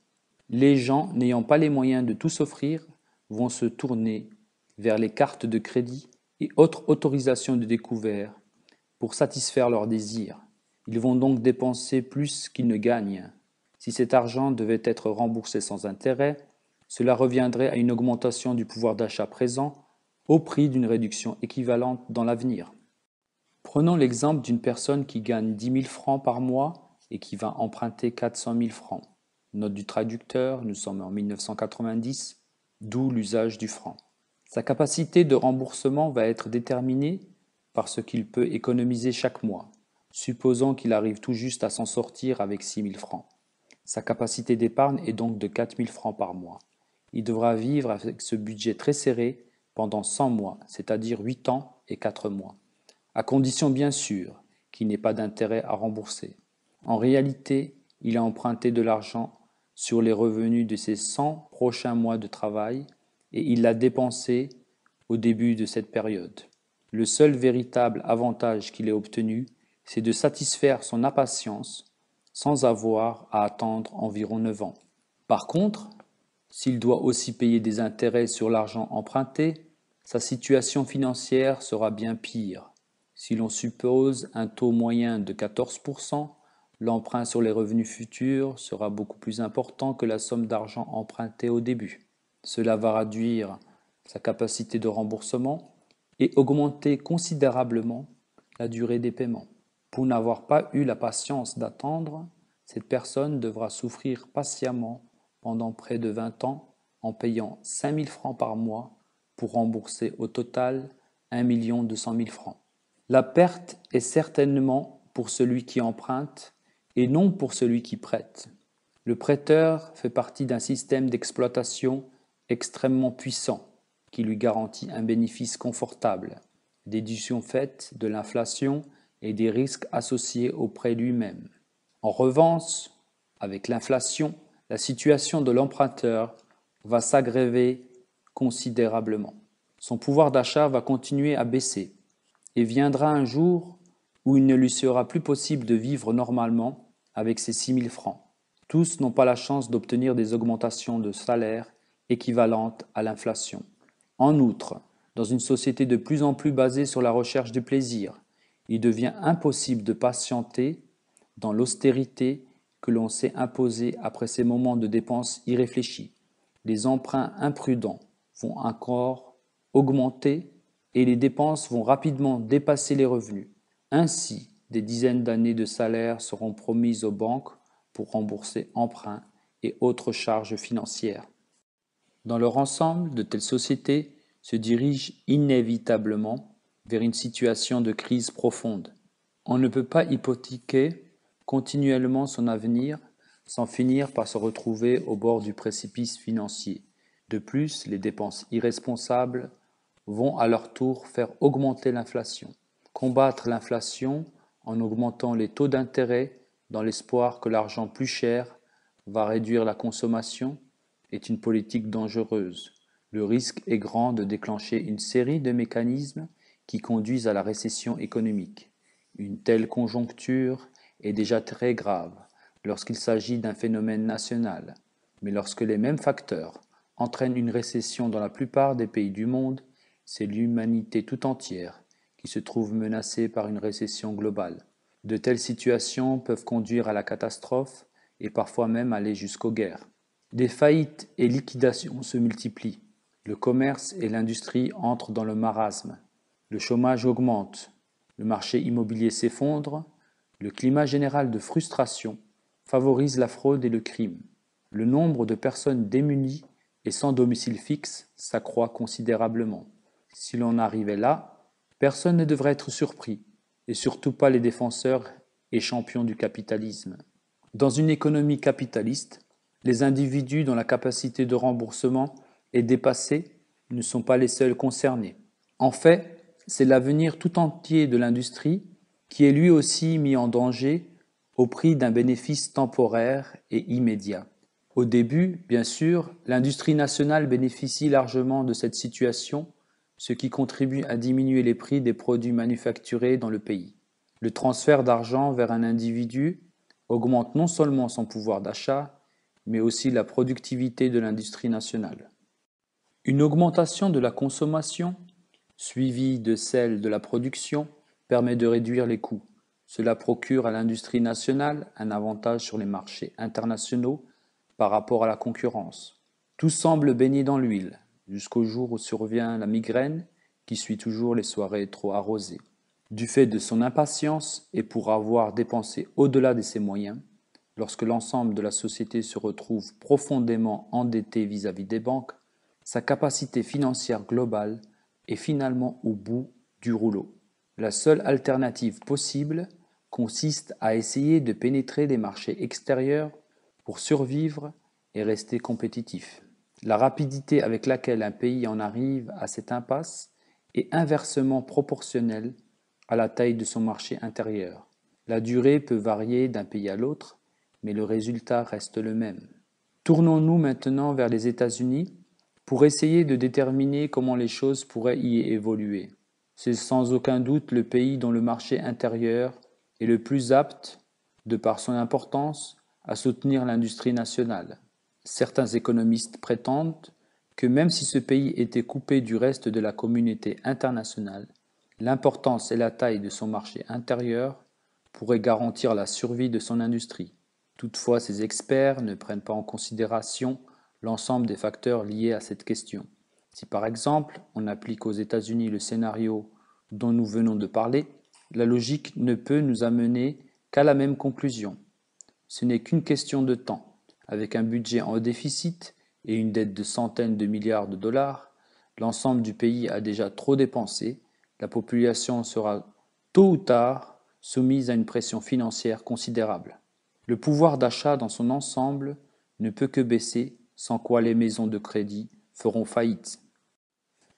Les gens n'ayant pas les moyens de tout s'offrir vont se tourner vers les cartes de crédit et autres autorisations de découvert pour satisfaire leurs désirs. Ils vont donc dépenser plus qu'ils ne gagnent. Si cet argent devait être remboursé sans intérêt, cela reviendrait à une augmentation du pouvoir d'achat présent au prix d'une réduction équivalente dans l'avenir. Prenons l'exemple d'une personne qui gagne 10 000 francs par mois et qui va emprunter 400 000 francs. Note du traducteur, nous sommes en 1990, d'où l'usage du franc. Sa capacité de remboursement va être déterminée par ce qu'il peut économiser chaque mois. Supposons qu'il arrive tout juste à s'en sortir avec 6 000 francs. Sa capacité d'épargne est donc de 4 000 francs par mois. Il devra vivre avec ce budget très serré pendant 100 mois, c'est-à-dire 8 ans et 4 mois, à condition bien sûr qu'il n'ait pas d'intérêt à rembourser. En réalité, il a emprunté de l'argent sur les revenus de ses 100 prochains mois de travail et il l'a dépensé au début de cette période. Le seul véritable avantage qu'il ait obtenu, c'est de satisfaire son impatience sans avoir à attendre environ 9 ans. Par contre, s'il doit aussi payer des intérêts sur l'argent emprunté, sa situation financière sera bien pire. Si l'on suppose un taux moyen de 14%, l'emprunt sur les revenus futurs sera beaucoup plus important que la somme d'argent empruntée au début. Cela va réduire sa capacité de remboursement et augmenter considérablement la durée des paiements. Pour n'avoir pas eu la patience d'attendre, cette personne devra souffrir patiemment pendant près de 20 ans en payant 5 000 francs par mois pour rembourser au total 1 200 000 francs. La perte est certainement pour celui qui emprunte et non pour celui qui prête. Le prêteur fait partie d'un système d'exploitation extrêmement puissant qui lui garantit un bénéfice confortable, déduction faite de l'inflation et des risques associés au prêt lui-même. En revanche, avec l'inflation, la situation de l'emprunteur va s'aggraver considérablement. Son pouvoir d'achat va continuer à baisser et viendra un jour où il ne lui sera plus possible de vivre normalement avec ses 6 000 francs. Tous n'ont pas la chance d'obtenir des augmentations de salaire équivalentes à l'inflation. En outre, dans une société de plus en plus basée sur la recherche du plaisir, Il devient impossible de patienter dans l'austérité que l'on s'est imposée après ces moments de dépenses irréfléchis. Les emprunts imprudents vont encore augmenter et les dépenses vont rapidement dépasser les revenus. Ainsi, des dizaines d'années de salaire seront promises aux banques pour rembourser emprunts et autres charges financières. Dans leur ensemble, de telles sociétés se dirigent inévitablement vers une situation de crise profonde. On ne peut pas hypothéquer continuellement son avenir sans finir par se retrouver au bord du précipice financier. De plus, les dépenses irresponsables vont à leur tour faire augmenter l'inflation. Combattre l'inflation en augmentant les taux d'intérêt dans l'espoir que l'argent plus cher va réduire la consommation est une politique dangereuse. Le risque est grand de déclencher une série de mécanismes qui conduisent à la récession économique. Une telle conjoncture est déjà très grave lorsqu'il s'agit d'un phénomène national, mais lorsque les mêmes facteurs entraînent une récession dans la plupart des pays du monde, c'est l'humanité tout entière qui se trouve menacée par une récession globale. De telles situations peuvent conduire à la catastrophe et parfois même aller jusqu'aux guerres. Des faillites et liquidations se multiplient. Le commerce et l'industrie entrent dans le marasme. Le chômage augmente. Le marché immobilier s'effondre. Le climat général de frustration favorise la fraude et le crime. Le nombre de personnes démunies et sans domicile fixe s'accroît considérablement. Si l'on arrivait là, personne ne devrait être surpris, et surtout pas les défenseurs et champions du capitalisme. Dans une économie capitaliste, les individus dont la capacité de remboursement est dépassée ne sont pas les seuls concernés. En fait, c'est l'avenir tout entier de l'industrie qui est lui aussi mis en danger au prix d'un bénéfice temporaire et immédiat. Au début, bien sûr, l'industrie nationale bénéficie largement de cette situation, ce qui contribue à diminuer les prix des produits manufacturés dans le pays. Le transfert d'argent vers un individu augmente non seulement son pouvoir d'achat, mais aussi la productivité de l'industrie nationale. Une augmentation de la consommation, suivie de celle de la production, permet de réduire les coûts. Cela procure à l'industrie nationale un avantage sur les marchés internationaux par rapport à la concurrence. Tout semble baigné dans l'huile, jusqu'au jour où survient la migraine qui suit toujours les soirées trop arrosées. Du fait de son impatience et pour avoir dépensé au-delà de ses moyens, lorsque l'ensemble de la société se retrouve profondément endetté vis-à-vis des banques, sa capacité financière globale est finalement au bout du rouleau. La seule alternative possible consiste à essayer de pénétrer les marchés extérieurs pour survivre et rester compétitif. La rapidité avec laquelle un pays en arrive à cette impasse est inversement proportionnelle à la taille de son marché intérieur. La durée peut varier d'un pays à l'autre, mais le résultat reste le même. Tournons-nous maintenant vers les États-Unis pour essayer de déterminer comment les choses pourraient y évoluer. C'est sans aucun doute le pays dont le marché intérieur est le plus apte, de par son importance, à soutenir l'industrie nationale. Certains économistes prétendent que même si ce pays était coupé du reste de la communauté internationale, l'importance et la taille de son marché intérieur pourraient garantir la survie de son industrie. Toutefois, ces experts ne prennent pas en considération l'ensemble des facteurs liés à cette question. Si par exemple on applique aux États-Unis le scénario dont nous venons de parler, la logique ne peut nous amener qu'à la même conclusion. Ce n'est qu'une question de temps. Avec un budget en déficit et une dette de centaines de milliards de dollars, l'ensemble du pays a déjà trop dépensé, la population sera tôt ou tard soumise à une pression financière considérable. Le pouvoir d'achat dans son ensemble ne peut que baisser, sans quoi les maisons de crédit feront faillite.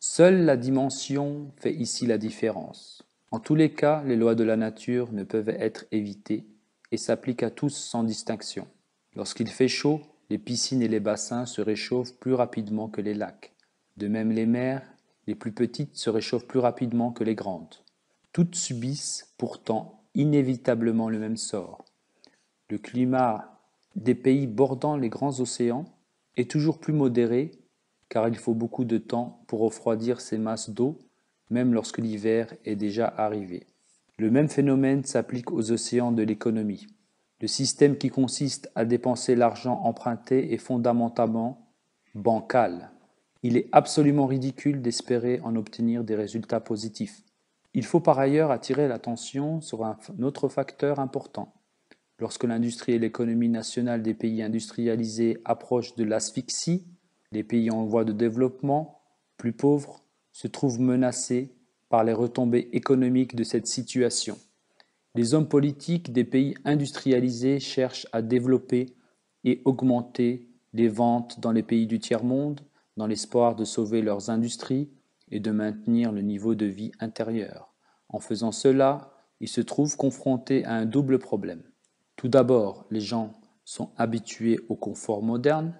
Seule la dimension fait ici la différence. En tous les cas, les lois de la nature ne peuvent être évitées et s'appliquent à tous sans distinction. Lorsqu'il fait chaud, les piscines et les bassins se réchauffent plus rapidement que les lacs. De même les mers, les plus petites se réchauffent plus rapidement que les grandes. Toutes subissent pourtant inévitablement le même sort. Le climat des pays bordant les grands océans est toujours plus modéré car il faut beaucoup de temps pour refroidir ces masses d'eau, même lorsque l'hiver est déjà arrivé. Le même phénomène s'applique aux océans de l'économie. Le système qui consiste à dépenser l'argent emprunté est fondamentalement bancal. Il est absolument ridicule d'espérer en obtenir des résultats positifs. Il faut par ailleurs attirer l'attention sur un autre facteur important. Lorsque l'industrie et l'économie nationale des pays industrialisés approchent de l'asphyxie, les pays en voie de développement, plus pauvres, se trouvent menacés par les retombées économiques de cette situation. Les hommes politiques des pays industrialisés cherchent à développer et augmenter les ventes dans les pays du tiers-monde, dans l'espoir de sauver leurs industries et de maintenir le niveau de vie intérieur. En faisant cela, ils se trouvent confrontés à un double problème. Tout d'abord, les gens sont habitués au confort moderne,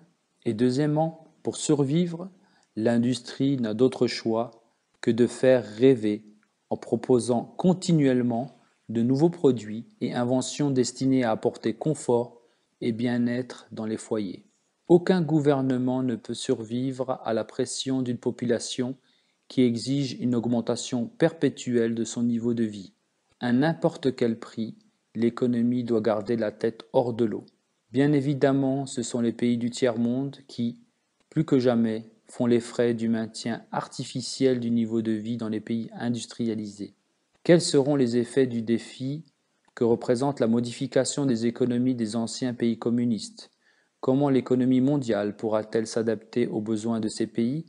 et deuxièmement, pour survivre, l'industrie n'a d'autre choix que de faire rêver en proposant continuellement de nouveaux produits et inventions destinés à apporter confort et bien-être dans les foyers. Aucun gouvernement ne peut survivre à la pression d'une population qui exige une augmentation perpétuelle de son niveau de vie. À n'importe quel prix, l'économie doit garder la tête hors de l'eau. Bien évidemment, ce sont les pays du tiers-monde qui, plus que jamais, font les frais du maintien artificiel du niveau de vie dans les pays industrialisés. Quels seront les effets du défi que représente la modification des économies des anciens pays communistes? Comment l'économie mondiale pourra-t-elle s'adapter aux besoins de ces pays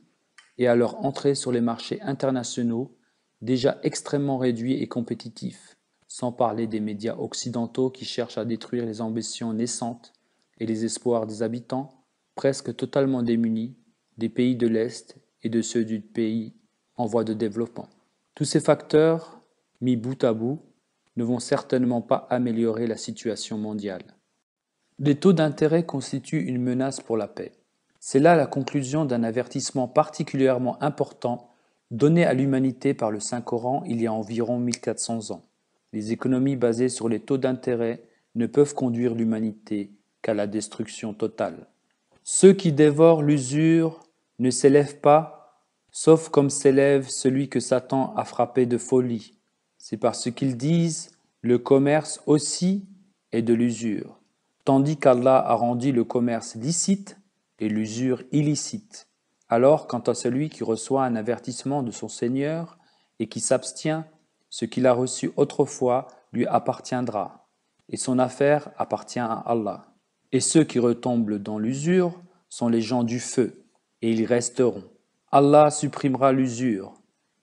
et à leur entrée sur les marchés internationaux déjà extrêmement réduits et compétitifs, sans parler des médias occidentaux qui cherchent à détruire les ambitions naissantes et les espoirs des habitants, presque totalement démunis, des pays de l'Est et de ceux du pays en voie de développement. Tous ces facteurs, mis bout à bout, ne vont certainement pas améliorer la situation mondiale. Les taux d'intérêt constituent une menace pour la paix. C'est là la conclusion d'un avertissement particulièrement important donné à l'humanité par le Saint-Coran il y a environ 1400 ans. Les économies basées sur les taux d'intérêt ne peuvent conduire l'humanité qu'à la destruction totale. Ceux qui dévorent l'usure ne s'élèvent pas, sauf comme s'élève celui que Satan a frappé de folie. C'est parce qu'ils disent « le commerce aussi est de l'usure », tandis qu'Allah a rendu le commerce licite et l'usure illicite. Alors, quant à celui qui reçoit un avertissement de son Seigneur et qui s'abstient, ce qu'il a reçu autrefois lui appartiendra, et son affaire appartient à Allah. Et ceux qui retombent dans l'usure sont les gens du feu, et ils resteront. Allah supprimera l'usure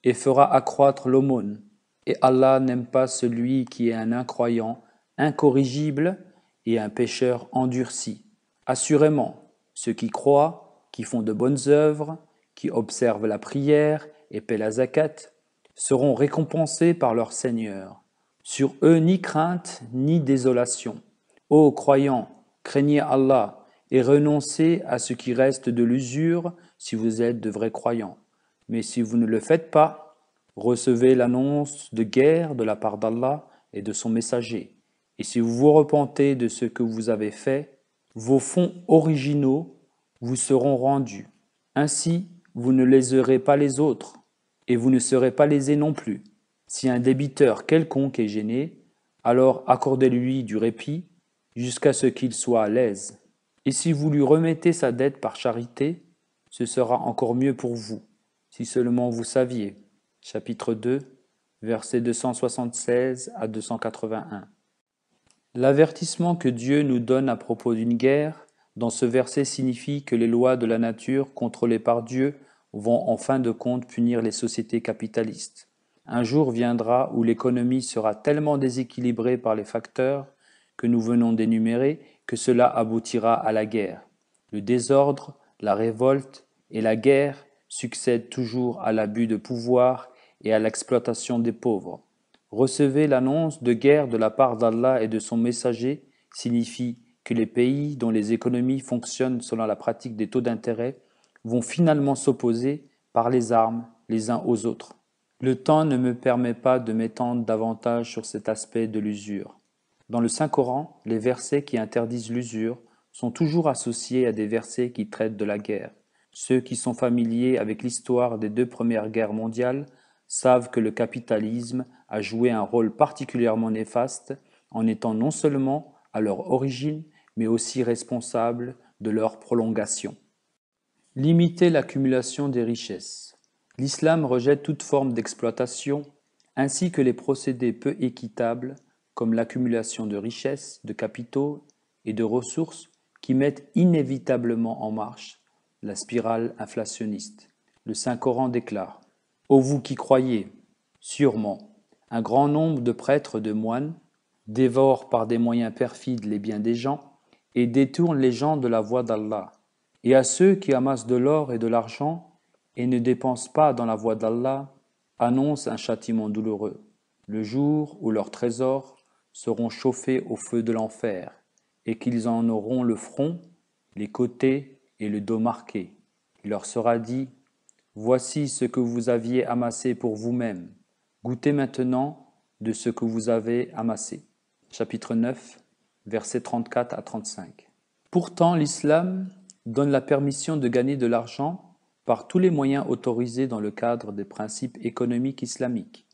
et fera accroître l'aumône, et Allah n'aime pas celui qui est un incroyant, incorrigible et un pécheur endurci. Assurément, ceux qui croient, qui font de bonnes œuvres, qui observent la prière et paient la zakat, seront récompensés par leur Seigneur. Sur eux ni crainte ni désolation. Ô croyants, craignez Allah et renoncez à ce qui reste de l'usure si vous êtes de vrais croyants. Mais si vous ne le faites pas, recevez l'annonce de guerre de la part d'Allah et de son messager. Et si vous vous repentez de ce que vous avez fait, vos fonds originaux vous seront rendus. Ainsi, vous ne léserez pas les autres, et vous ne serez pas lésés non plus. Si un débiteur quelconque est gêné, alors accordez-lui du répit jusqu'à ce qu'il soit à l'aise. Et si vous lui remettez sa dette par charité, ce sera encore mieux pour vous, si seulement vous saviez. Chapitre 2, versets 276 à 281. L'avertissement que Dieu nous donne à propos d'une guerre dans ce verset signifie que les lois de la nature contrôlées par Dieu vont en fin de compte punir les sociétés capitalistes. Un jour viendra où l'économie sera tellement déséquilibrée par les facteurs que nous venons d'énumérer que cela aboutira à la guerre. Le désordre, la révolte et la guerre succèdent toujours à l'abus de pouvoir et à l'exploitation des pauvres. Recevez l'annonce de guerre de la part d'Allah et de son messager signifie que les pays dont les économies fonctionnent selon la pratique des taux d'intérêt vont finalement s'opposer par les armes les uns aux autres. Le temps ne me permet pas de m'étendre davantage sur cet aspect de l'usure. Dans le Saint-Coran, les versets qui interdisent l'usure sont toujours associés à des versets qui traitent de la guerre. Ceux qui sont familiers avec l'histoire des 2 premières guerres mondiales savent que le capitalisme a joué un rôle particulièrement néfaste en étant non seulement à leur origine, mais aussi responsable de leur prolongation. Limiter l'accumulation des richesses. L'islam rejette toute forme d'exploitation, ainsi que les procédés peu équitables, comme l'accumulation de richesses, de capitaux et de ressources qui mettent inévitablement en marche la spirale inflationniste. Le Saint-Coran déclare « Ô vous qui croyez, sûrement, un grand nombre de prêtres, de moines, dévorent par des moyens perfides les biens des gens et détournent les gens de la voie d'Allah. Et à ceux qui amassent de l'or et de l'argent et ne dépensent pas dans la voie d'Allah, annonce un châtiment douloureux, le jour où leurs trésors seront chauffés au feu de l'enfer et qu'ils en auront le front, les côtés et le dos marqués. Il leur sera dit « Voici ce que vous aviez amassé pour vous-même. Goûtez maintenant de ce que vous avez amassé. » Chapitre 9, versets 34 à 35. Pourtant, l'islam donne la permission de gagner de l'argent par tous les moyens autorisés dans le cadre des principes économiques islamiques.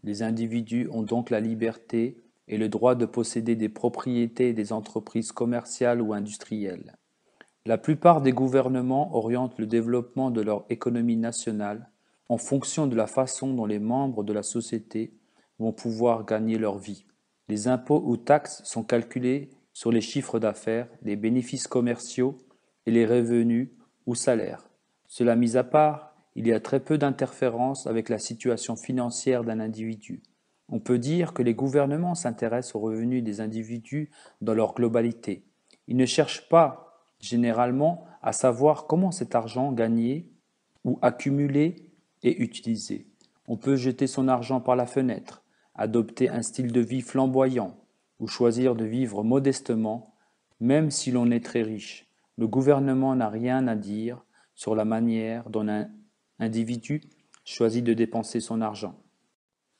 Les individus ont donc la liberté et le droit de posséder des propriétés et des entreprises commerciales ou industrielles. La plupart des gouvernements orientent le développement de leur économie nationale en fonction de la façon dont les membres de la société vont pouvoir gagner leur vie. Les impôts ou taxes sont calculés sur les chiffres d'affaires, les bénéfices commerciaux et les revenus ou salaires. Cela mis à part, il y a très peu d'interférences avec la situation financière d'un individu. On peut dire que les gouvernements s'intéressent aux revenus des individus dans leur globalité. Ils ne cherchent pas, généralement, à savoir comment cet argent gagné ou accumulé est utilisé. On peut jeter son argent par la fenêtre, adopter un style de vie flamboyant ou choisir de vivre modestement, même si l'on est très riche. Le gouvernement n'a rien à dire sur la manière dont un individu choisit de dépenser son argent.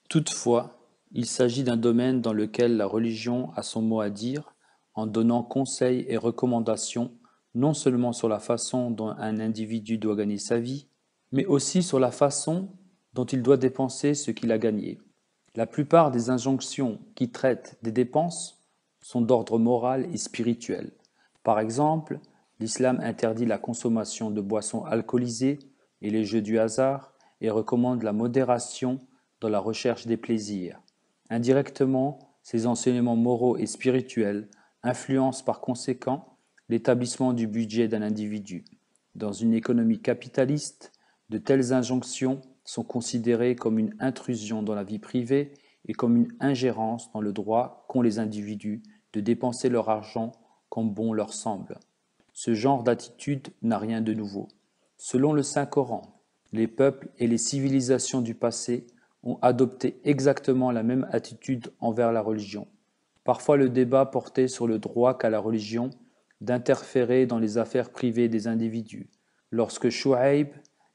Toutefois, il s'agit d'un domaine dans lequel la religion a son mot à dire en donnant conseils et recommandations non seulement sur la façon dont un individu doit gagner sa vie, mais aussi sur la façon dont il doit dépenser ce qu'il a gagné. La plupart des injonctions qui traitent des dépenses sont d'ordre moral et spirituel. Par exemple, l'islam interdit la consommation de boissons alcoolisées et les jeux du hasard et recommande la modération dans la recherche des plaisirs. Indirectement, ces enseignements moraux et spirituels influencent par conséquent l'établissement du budget d'un individu. Dans une économie capitaliste, de telles injonctions sont considérées comme une intrusion dans la vie privée et comme une ingérence dans le droit qu'ont les individus de dépenser leur argent comme bon leur semble. Ce genre d'attitude n'a rien de nouveau. Selon le Saint-Coran, les peuples et les civilisations du passé ont adopté exactement la même attitude envers la religion. Parfois le débat portait sur le droit qu'a la religion d'interférer dans les affaires privées des individus. Lorsque Shu'aib,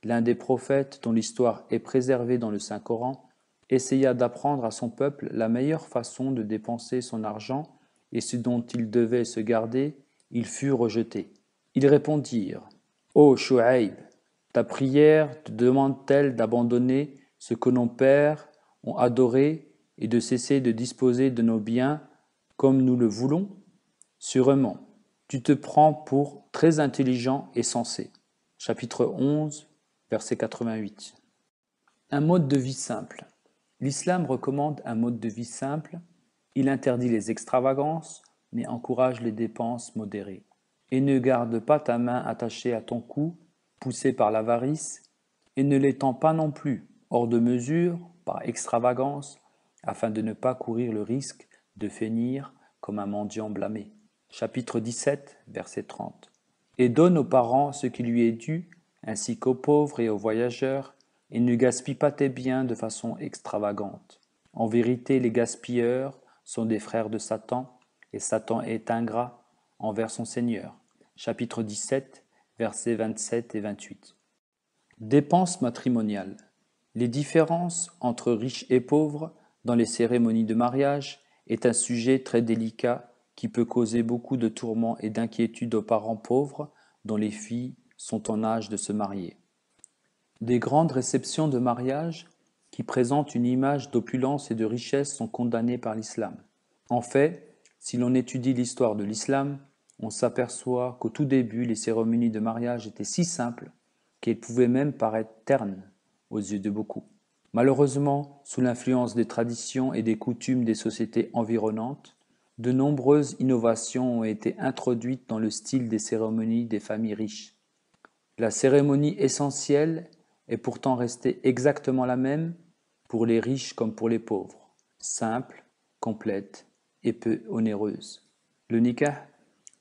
l'un des prophètes dont l'histoire est préservée dans le Saint-Coran, essaya d'apprendre à son peuple la meilleure façon de dépenser son argent et ce dont il devait se garder, il fut rejeté. Ils répondirent « Ô Shu'aib, ta prière te demande-t-elle d'abandonner ce que nos pères ont adoré et de cesser de disposer de nos biens comme nous le voulons? Sûrement, tu te prends pour très intelligent et sensé. » Chapitre 11, verset 88. Un mode de vie simple. L'islam recommande un mode de vie simple. Il interdit les extravagances, mais encourage les dépenses modérées. Et ne garde pas ta main attachée à ton cou, poussée par l'avarice, et ne l'étends pas non plus, hors de mesure, par extravagance, afin de ne pas courir le risque de finir comme un mendiant blâmé. Chapitre 17, verset 30. Et donne aux parents ce qui lui est dû, ainsi qu'aux pauvres et aux voyageurs, et ne gaspille pas tes biens de façon extravagante. En vérité, les gaspilleurs sont des frères de Satan, et Satan est ingrat envers son Seigneur. Chapitre 17, versets 27 et 28. Dépenses matrimoniales. Les différences entre riches et pauvres dans les cérémonies de mariage est un sujet très délicat qui peut causer beaucoup de tourments et d'inquiétudes aux parents pauvres dont les filles sont en âge de se marier. Des grandes réceptions de mariage qui présentent une image d'opulence et de richesse sont condamnés par l'islam. En fait, si l'on étudie l'histoire de l'islam, on s'aperçoit qu'au tout début, les cérémonies de mariage étaient si simples qu'elles pouvaient même paraître ternes aux yeux de beaucoup. Malheureusement, sous l'influence des traditions et des coutumes des sociétés environnantes, de nombreuses innovations ont été introduites dans le style des cérémonies des familles riches. La cérémonie essentielle est pourtant restée exactement la même pour les riches comme pour les pauvres, simple, complète et peu onéreuse. Le nikah,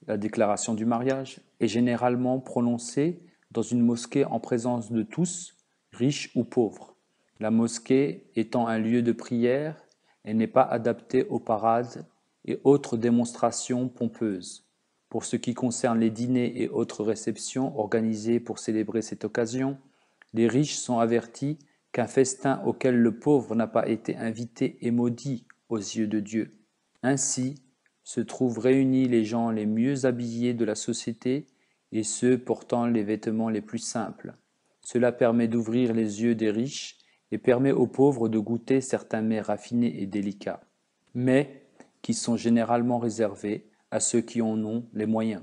la déclaration du mariage, est généralement prononcée dans une mosquée en présence de tous, riches ou pauvres. La mosquée étant un lieu de prière, elle n'est pas adaptée aux parades et autres démonstrations pompeuses. Pour ce qui concerne les dîners et autres réceptions organisées pour célébrer cette occasion, les riches sont avertis qu'un festin auquel le pauvre n'a pas été invité est maudit aux yeux de Dieu. Ainsi se trouvent réunis les gens les mieux habillés de la société et ceux portant les vêtements les plus simples. Cela permet d'ouvrir les yeux des riches et permet aux pauvres de goûter certains mets raffinés et délicats, mais qui sont généralement réservés à ceux qui en ont les moyens.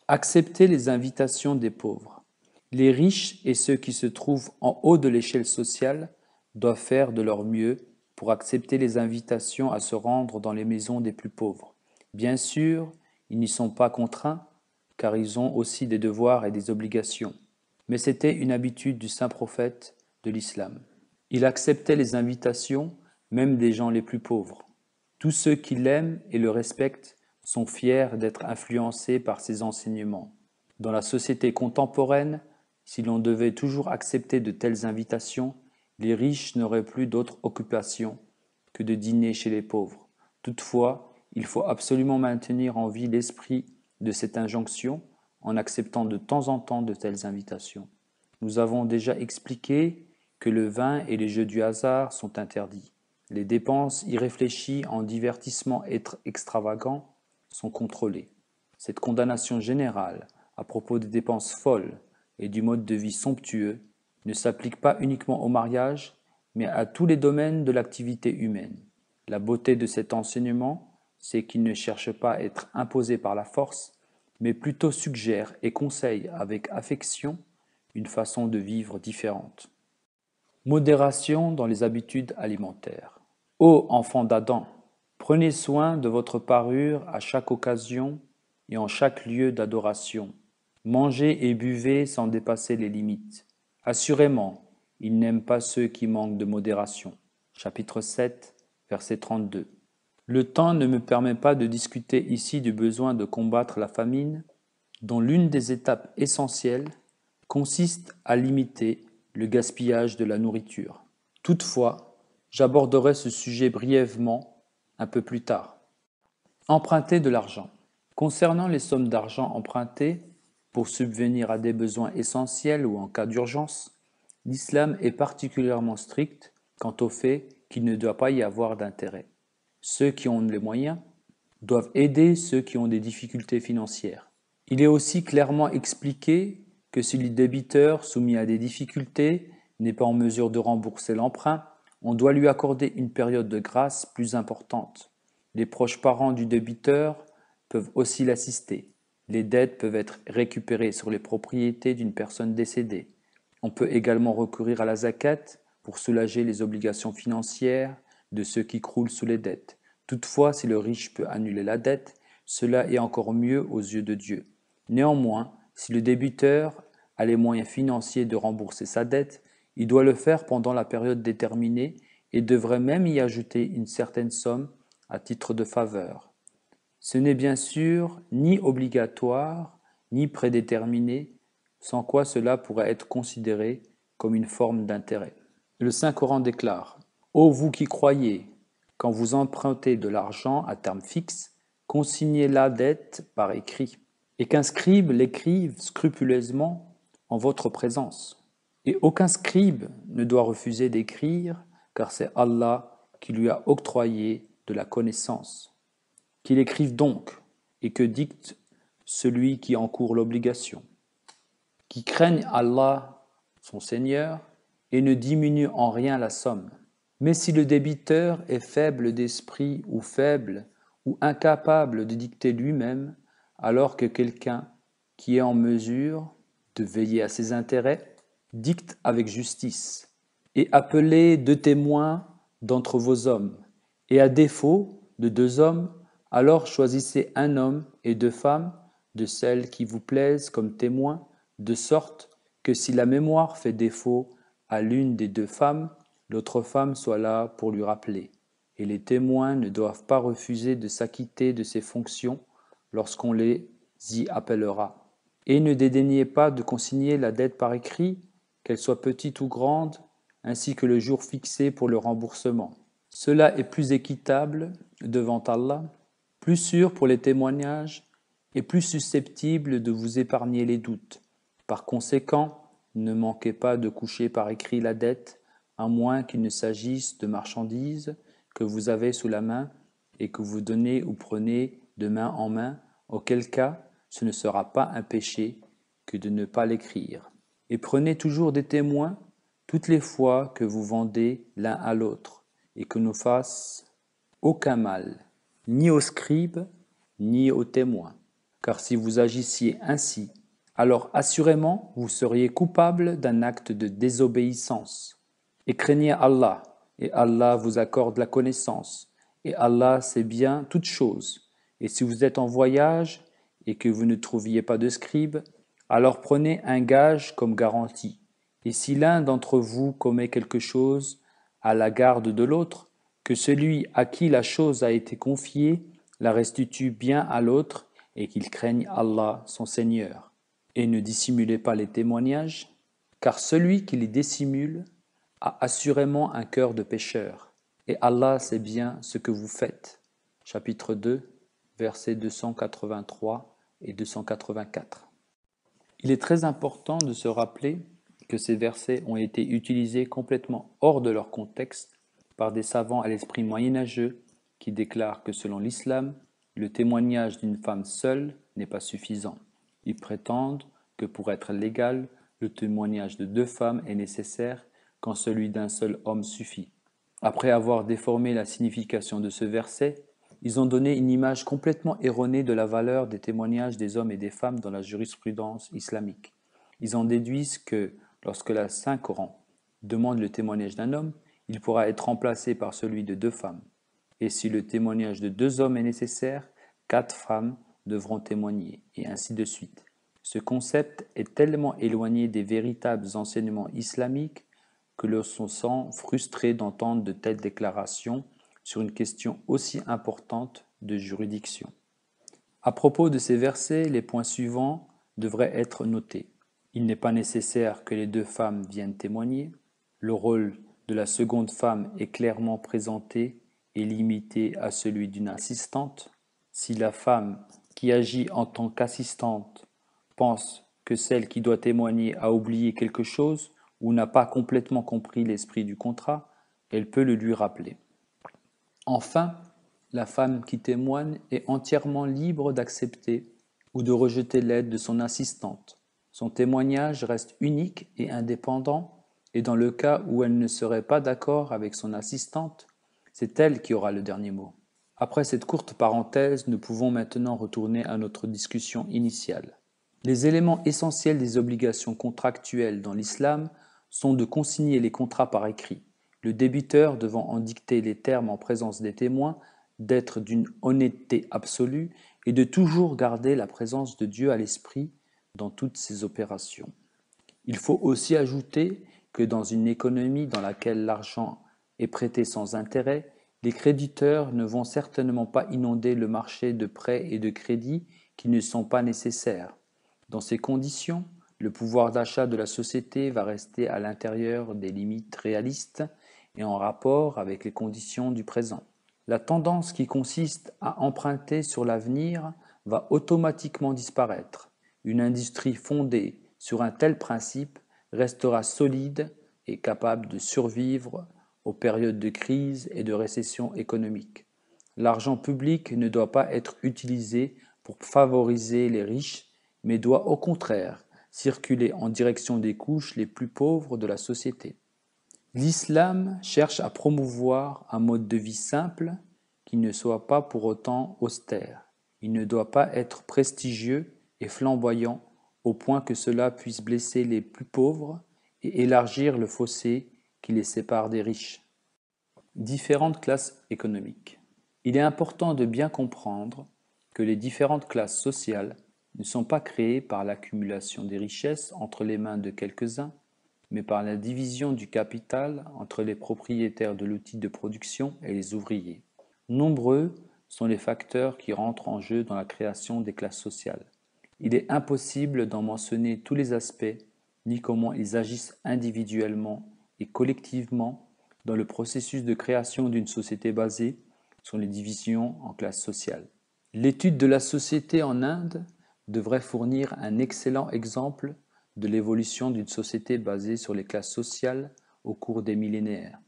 Accepter les invitations des pauvres. Les riches et ceux qui se trouvent en haut de l'échelle sociale doivent faire de leur mieux pour accepter les invitations à se rendre dans les maisons des plus pauvres. Bien sûr, ils n'y sont pas contraints, car ils ont aussi des devoirs et des obligations. Mais c'était une habitude du saint prophète de l'islam. Il acceptait les invitations, même des gens les plus pauvres. Tous ceux qui l'aiment et le respectent sont fiers d'être influencés par ses enseignements. Dans la société contemporaine, si l'on devait toujours accepter de telles invitations, les riches n'auraient plus d'autre occupation que de dîner chez les pauvres. Toutefois, il faut absolument maintenir en vie l'esprit de cette injonction en acceptant de temps en temps de telles invitations. Nous avons déjà expliqué que le vin et les jeux du hasard sont interdits. Les dépenses irréfléchies en divertissements extravagants sont contrôlées. Cette condamnation générale à propos des dépenses folles et du mode de vie somptueux ne s'applique pas uniquement au mariage, mais à tous les domaines de l'activité humaine. La beauté de cet enseignement, c'est qu'il ne cherche pas à être imposé par la force, mais plutôt suggère et conseille avec affection une façon de vivre différente. Modération dans les habitudes alimentaires. Ô enfants d'Adam, prenez soin de votre parure à chaque occasion et en chaque lieu d'adoration. Mangez et buvez sans dépasser les limites. Assurément, il n'aime pas ceux qui manquent de modération. Chapitre 7, verset 32. Le temps ne me permet pas de discuter ici du besoin de combattre la famine, dont l'une des étapes essentielles consiste à limiter le gaspillage de la nourriture. Toutefois, j'aborderai ce sujet brièvement un peu plus tard. Emprunter de l'argent. Concernant les sommes d'argent empruntées pour subvenir à des besoins essentiels ou en cas d'urgence, l'islam est particulièrement strict quant au fait qu'il ne doit pas y avoir d'intérêt. Ceux qui ont les moyens doivent aider ceux qui ont des difficultés financières. Il est aussi clairement expliqué que si le débiteur soumis à des difficultés n'est pas en mesure de rembourser l'emprunt, on doit lui accorder une période de grâce plus importante. Les proches parents du débiteur peuvent aussi l'assister. Les dettes peuvent être récupérées sur les propriétés d'une personne décédée. On peut également recourir à la zakat pour soulager les obligations financières de ceux qui croulent sous les dettes. Toutefois, si le riche peut annuler la dette, cela est encore mieux aux yeux de Dieu. Néanmoins, si le débiteur a les moyens financiers de rembourser sa dette, il doit le faire pendant la période déterminée et devrait même y ajouter une certaine somme à titre de faveur. Ce n'est bien sûr ni obligatoire, ni prédéterminé, sans quoi cela pourrait être considéré comme une forme d'intérêt. Le Saint-Coran déclare « Ô vous qui croyez, quand vous empruntez de l'argent à terme fixe, consignez la dette par écrit, et qu'un scribe l'écrive scrupuleusement en votre présence. Et aucun scribe ne doit refuser d'écrire, car c'est Allah qui lui a octroyé de la connaissance. Qu'il écrive donc, et que dicte celui qui encourt l'obligation. Qui craigne Allah, son Seigneur, et ne diminue en rien la somme. Mais si le débiteur est faible d'esprit ou incapable de dicter lui-même, alors que quelqu'un qui est en mesure de veiller à ses intérêts dicte avec justice, et appelez 2 témoins d'entre vos hommes, et à défaut de 2 hommes, alors choisissez un homme et 2 femmes de celles qui vous plaisent comme témoins, de sorte que si la mémoire fait défaut à l'une des 2 femmes, l'autre femme soit là pour lui rappeler. Et les témoins ne doivent pas refuser de s'acquitter de ces fonctions lorsqu'on les y appellera. Et ne dédaignez pas de consigner la dette par écrit, qu'elle soit petite ou grande, ainsi que le jour fixé pour le remboursement. Cela est plus équitable devant Allah, plus sûr pour les témoignages et plus susceptible de vous épargner les doutes. Par conséquent, ne manquez pas de coucher par écrit la dette, à moins qu'il ne s'agisse de marchandises que vous avez sous la main et que vous donnez ou prenez de main en main, auquel cas ce ne sera pas un péché que de ne pas l'écrire. Et prenez toujours des témoins toutes les fois que vous vendez l'un à l'autre, et que ne fasse aucun mal, ni aux scribes, ni aux témoins. Car si vous agissiez ainsi, alors assurément vous seriez coupable d'un acte de désobéissance. Et craignez Allah, et Allah vous accorde la connaissance, et Allah sait bien toutes choses. Et si vous êtes en voyage, et que vous ne trouviez pas de scribe, alors prenez un gage comme garantie. Et si l'un d'entre vous commet quelque chose à la garde de l'autre, que celui à qui la chose a été confiée la restitue bien à l'autre, et qu'il craigne Allah son Seigneur. Et ne dissimulez pas les témoignages, car celui qui les dissimule a assurément un cœur de pécheur, et Allah sait bien ce que vous faites. Chapitre 2, versets 283 et 284. Il est très important de se rappeler que ces versets ont été utilisés complètement hors de leur contexte par des savants à l'esprit moyenâgeux qui déclarent que selon l'islam, le témoignage d'une femme seule n'est pas suffisant. Ils prétendent que pour être légal, le témoignage de 2 femmes est nécessaire quand celui d'un seul homme suffit. Après avoir déformé la signification de ce verset, ils ont donné une image complètement erronée de la valeur des témoignages des hommes et des femmes dans la jurisprudence islamique. Ils en déduisent que, lorsque la Saint-Coran demande le témoignage d'un homme, il pourra être remplacé par celui de 2 femmes. Et si le témoignage de 2 hommes est nécessaire, 4 femmes devront témoigner, et ainsi de suite. Ce concept est tellement éloigné des véritables enseignements islamiques que l'on se sent frustré d'entendre de telles déclarations sur une question aussi importante de juridiction. À propos de ces versets, les points suivants devraient être notés. Il n'est pas nécessaire que les 2 femmes viennent témoigner. Le rôle de la seconde femme est clairement présenté et limité à celui d'une assistante. Si la femme qui agit en tant qu'assistante pense que celle qui doit témoigner a oublié quelque chose ou n'a pas complètement compris l'esprit du contrat, elle peut le lui rappeler. Enfin, la femme qui témoigne est entièrement libre d'accepter ou de rejeter l'aide de son assistante. Son témoignage reste unique et indépendant, et dans le cas où elle ne serait pas d'accord avec son assistante, c'est elle qui aura le dernier mot. Après cette courte parenthèse, nous pouvons maintenant retourner à notre discussion initiale. Les éléments essentiels des obligations contractuelles dans l'islam sont de consigner les contrats par écrit, le débiteur devant en dicter les termes en présence des témoins, d'être d'une honnêteté absolue et de toujours garder la présence de Dieu à l'esprit dans toutes ses opérations. Il faut aussi ajouter que dans une économie dans laquelle l'argent est prêté sans intérêt, les créditeurs ne vont certainement pas inonder le marché de prêts et de crédits qui ne sont pas nécessaires. Dans ces conditions, le pouvoir d'achat de la société va rester à l'intérieur des limites réalistes et en rapport avec les conditions du présent. La tendance qui consiste à emprunter sur l'avenir va automatiquement disparaître. Une industrie fondée sur un tel principe restera solide et capable de survivre aux périodes de crise et de récession économique. L'argent public ne doit pas être utilisé pour favoriser les riches, mais doit au contraire circuler en direction des couches les plus pauvres de la société. L'islam cherche à promouvoir un mode de vie simple qui ne soit pas pour autant austère. Il ne doit pas être prestigieux et flamboyant au point que cela puisse blesser les plus pauvres et élargir le fossé qui les sépare des riches. Différentes classes économiques. Il est important de bien comprendre que les différentes classes sociales ne sont pas créées par l'accumulation des richesses entre les mains de quelques-uns, mais par la division du capital entre les propriétaires de l'outil de production et les ouvriers. Nombreux sont les facteurs qui rentrent en jeu dans la création des classes sociales. Il est impossible d'en mentionner tous les aspects, ni comment ils agissent individuellement et collectivement dans le processus de création d'une société basée sur les divisions en classes sociales. L'étude de la société en Inde devrait fournir un excellent exemple de l'évolution d'une société basée sur les classes sociales au cours des millénaires.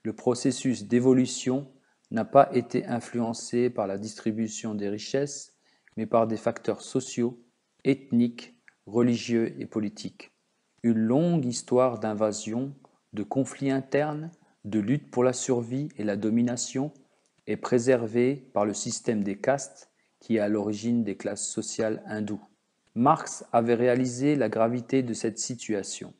Le processus d'évolution n'a pas été influencé par la distribution des richesses, mais par des facteurs sociaux, ethniques, religieux et politiques. Une longue histoire d'invasion, de conflits internes, de lutte pour la survie et la domination est préservée par le système des castes qui est à l'origine des classes sociales hindoues. Marx avait réalisé la gravité de cette situation.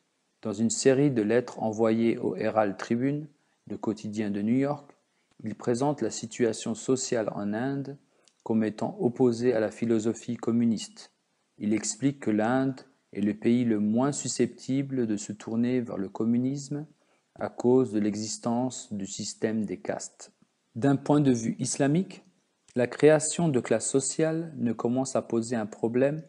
Dans une série de lettres envoyées au Herald Tribune, le quotidien de New York, il présente la situation sociale en Inde comme étant opposée à la philosophie communiste. Il explique que l'Inde est le pays le moins susceptible de se tourner vers le communisme à cause de l'existence du système des castes. D'un point de vue islamique, la création de classes sociales ne commence à poser un problème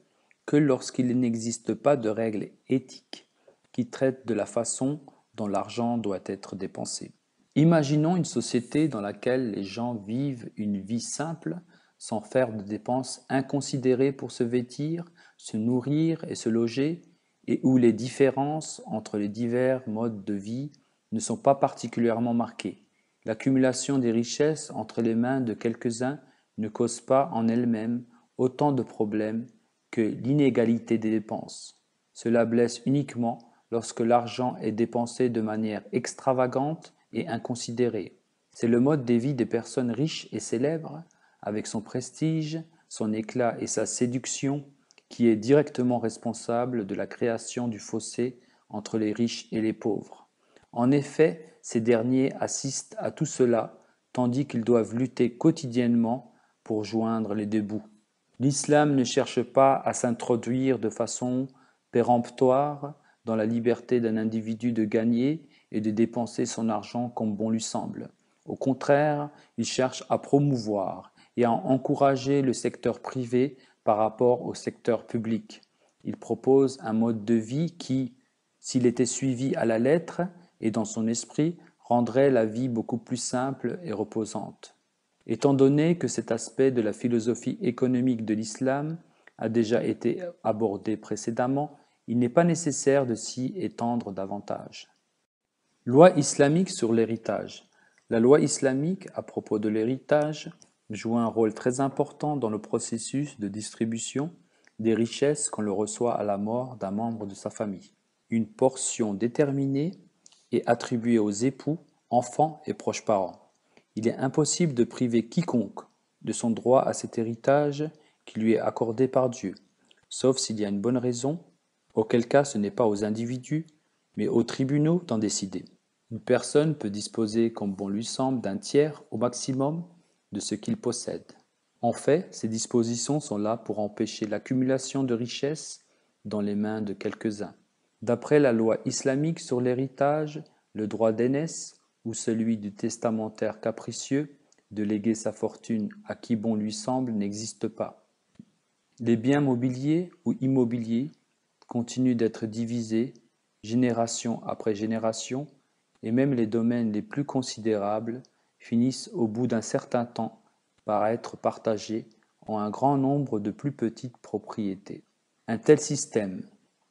que lorsqu'il n'existe pas de règles éthiques qui traitent de la façon dont l'argent doit être dépensé. Imaginons une société dans laquelle les gens vivent une vie simple sans faire de dépenses inconsidérées pour se vêtir, se nourrir et se loger, et où les différences entre les divers modes de vie ne sont pas particulièrement marquées. L'accumulation des richesses entre les mains de quelques-uns ne cause pas en elle-même autant de problèmes que l'inégalité des dépenses. Cela blesse uniquement lorsque l'argent est dépensé de manière extravagante et inconsidérée. C'est le mode de vie des personnes riches et célèbres, avec son prestige, son éclat et sa séduction, qui est directement responsable de la création du fossé entre les riches et les pauvres. En effet, ces derniers assistent à tout cela, tandis qu'ils doivent lutter quotidiennement pour joindre les deux bouts. L'islam ne cherche pas à s'introduire de façon péremptoire dans la liberté d'un individu de gagner et de dépenser son argent comme bon lui semble. Au contraire, il cherche à promouvoir et à encourager le secteur privé par rapport au secteur public. Il propose un mode de vie qui, s'il était suivi à la lettre et dans son esprit, rendrait la vie beaucoup plus simple et reposante. Étant donné que cet aspect de la philosophie économique de l'islam a déjà été abordé précédemment, il n'est pas nécessaire de s'y étendre davantage. Loi islamique sur l'héritage. La loi islamique à propos de l'héritage joue un rôle très important dans le processus de distribution des richesses qu'on le reçoit à la mort d'un membre de sa famille. Une portion déterminée est attribuée aux époux, enfants et proches parents. Il est impossible de priver quiconque de son droit à cet héritage qui lui est accordé par Dieu, sauf s'il y a une bonne raison, auquel cas ce n'est pas aux individus, mais aux tribunaux d'en décider. Une personne peut disposer comme bon lui semble d'un tiers au maximum de ce qu'il possède. En fait, ces dispositions sont là pour empêcher l'accumulation de richesses dans les mains de quelques-uns. D'après la loi islamique sur l'héritage, le droit d'aînesse ou celui du testamentaire capricieux de léguer sa fortune à qui bon lui semble n'existe pas. Les biens mobiliers ou immobiliers continuent d'être divisés génération après génération et même les domaines les plus considérables finissent au bout d'un certain temps par être partagés en un grand nombre de plus petites propriétés. Un tel système,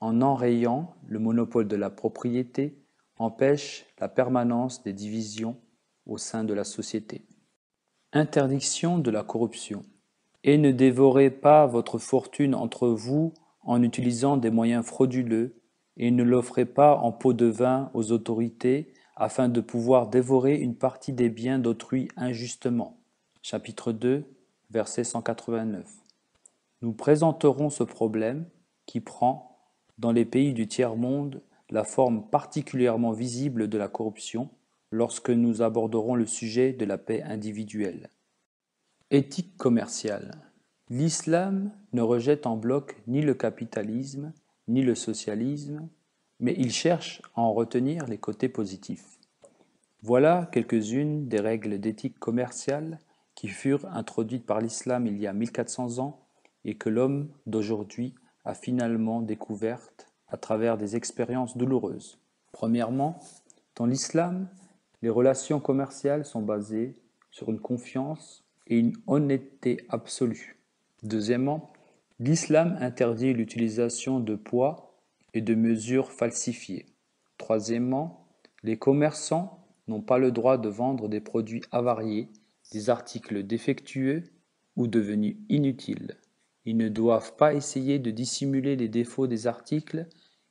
en enrayant le monopole de la propriété, empêche la permanence des divisions au sein de la société. Interdiction de la corruption. Et ne dévorez pas votre fortune entre vous en utilisant des moyens frauduleux, et ne l'offrez pas en pot de vin aux autorités afin de pouvoir dévorer une partie des biens d'autrui injustement. Chapitre 2, verset 189. Nous présenterons ce problème qui prend, dans les pays du tiers-monde, la forme particulièrement visible de la corruption lorsque nous aborderons le sujet de la paix individuelle. Éthique commerciale. L'islam ne rejette en bloc ni le capitalisme, ni le socialisme, mais il cherche à en retenir les côtés positifs. Voilà quelques-unes des règles d'éthique commerciale qui furent introduites par l'islam il y a 1400 ans et que l'homme d'aujourd'hui a finalement découvertes à travers des expériences douloureuses. Premièrement, dans l'islam, les relations commerciales sont basées sur une confiance et une honnêteté absolue. Deuxièmement, l'islam interdit l'utilisation de poids et de mesures falsifiées. Troisièmement, les commerçants n'ont pas le droit de vendre des produits avariés, des articles défectueux ou devenus inutiles. Ils ne doivent pas essayer de dissimuler les défauts des articles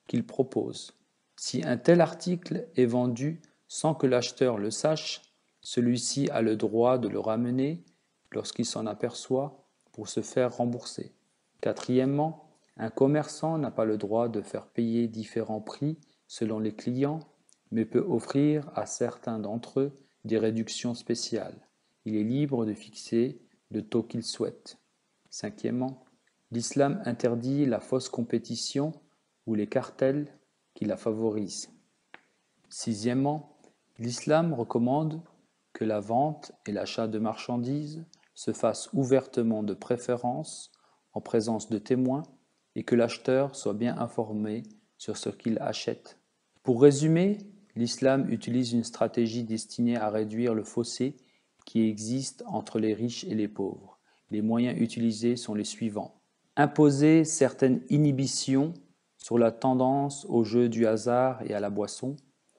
qu'ils proposent. Si un tel article est vendu sans que l'acheteur le sache, celui-ci a le droit de le ramener lorsqu'il s'en aperçoit pour se faire rembourser. Quatrièmement, un commerçant n'a pas le droit de faire payer différents prix selon les clients, mais peut offrir à certains d'entre eux des réductions spéciales. Il est libre de fixer le taux qu'il souhaite. Cinquièmement, l'islam interdit la fausse compétition ou les cartels qui la favorisent. Sixièmement, l'islam recommande que la vente et l'achat de marchandises se fassent ouvertement de préférence, en présence de témoins, et que l'acheteur soit bien informé sur ce qu'il achète. Pour résumer, l'islam utilise une stratégie destinée à réduire le fossé qui existe entre les riches et les pauvres. Les moyens utilisés sont les suivants. Imposer certaines inhibitions sur la tendance au jeu du hasard et à la boisson,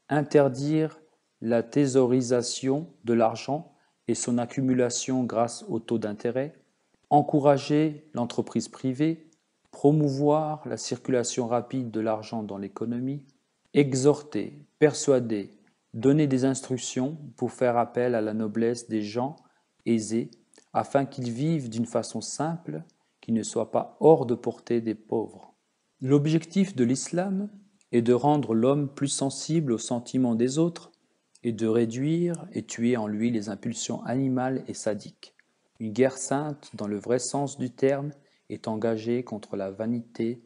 interdire la thésaurisation de l'argent et son accumulation grâce au taux d'intérêt, encourager l'entreprise privée, promouvoir la circulation rapide de l'argent dans l'économie, exhorter, persuader, donner des instructions pour faire appel à la noblesse des gens aisés afin qu'ils vivent d'une façon simple, qui ne soit pas hors de portée des pauvres. L'objectif de l'islam est de rendre l'homme plus sensible aux sentiments des autres et de réduire et tuer en lui les impulsions animales et sadiques. Une guerre sainte, dans le vrai sens du terme, est engagée contre la vanité,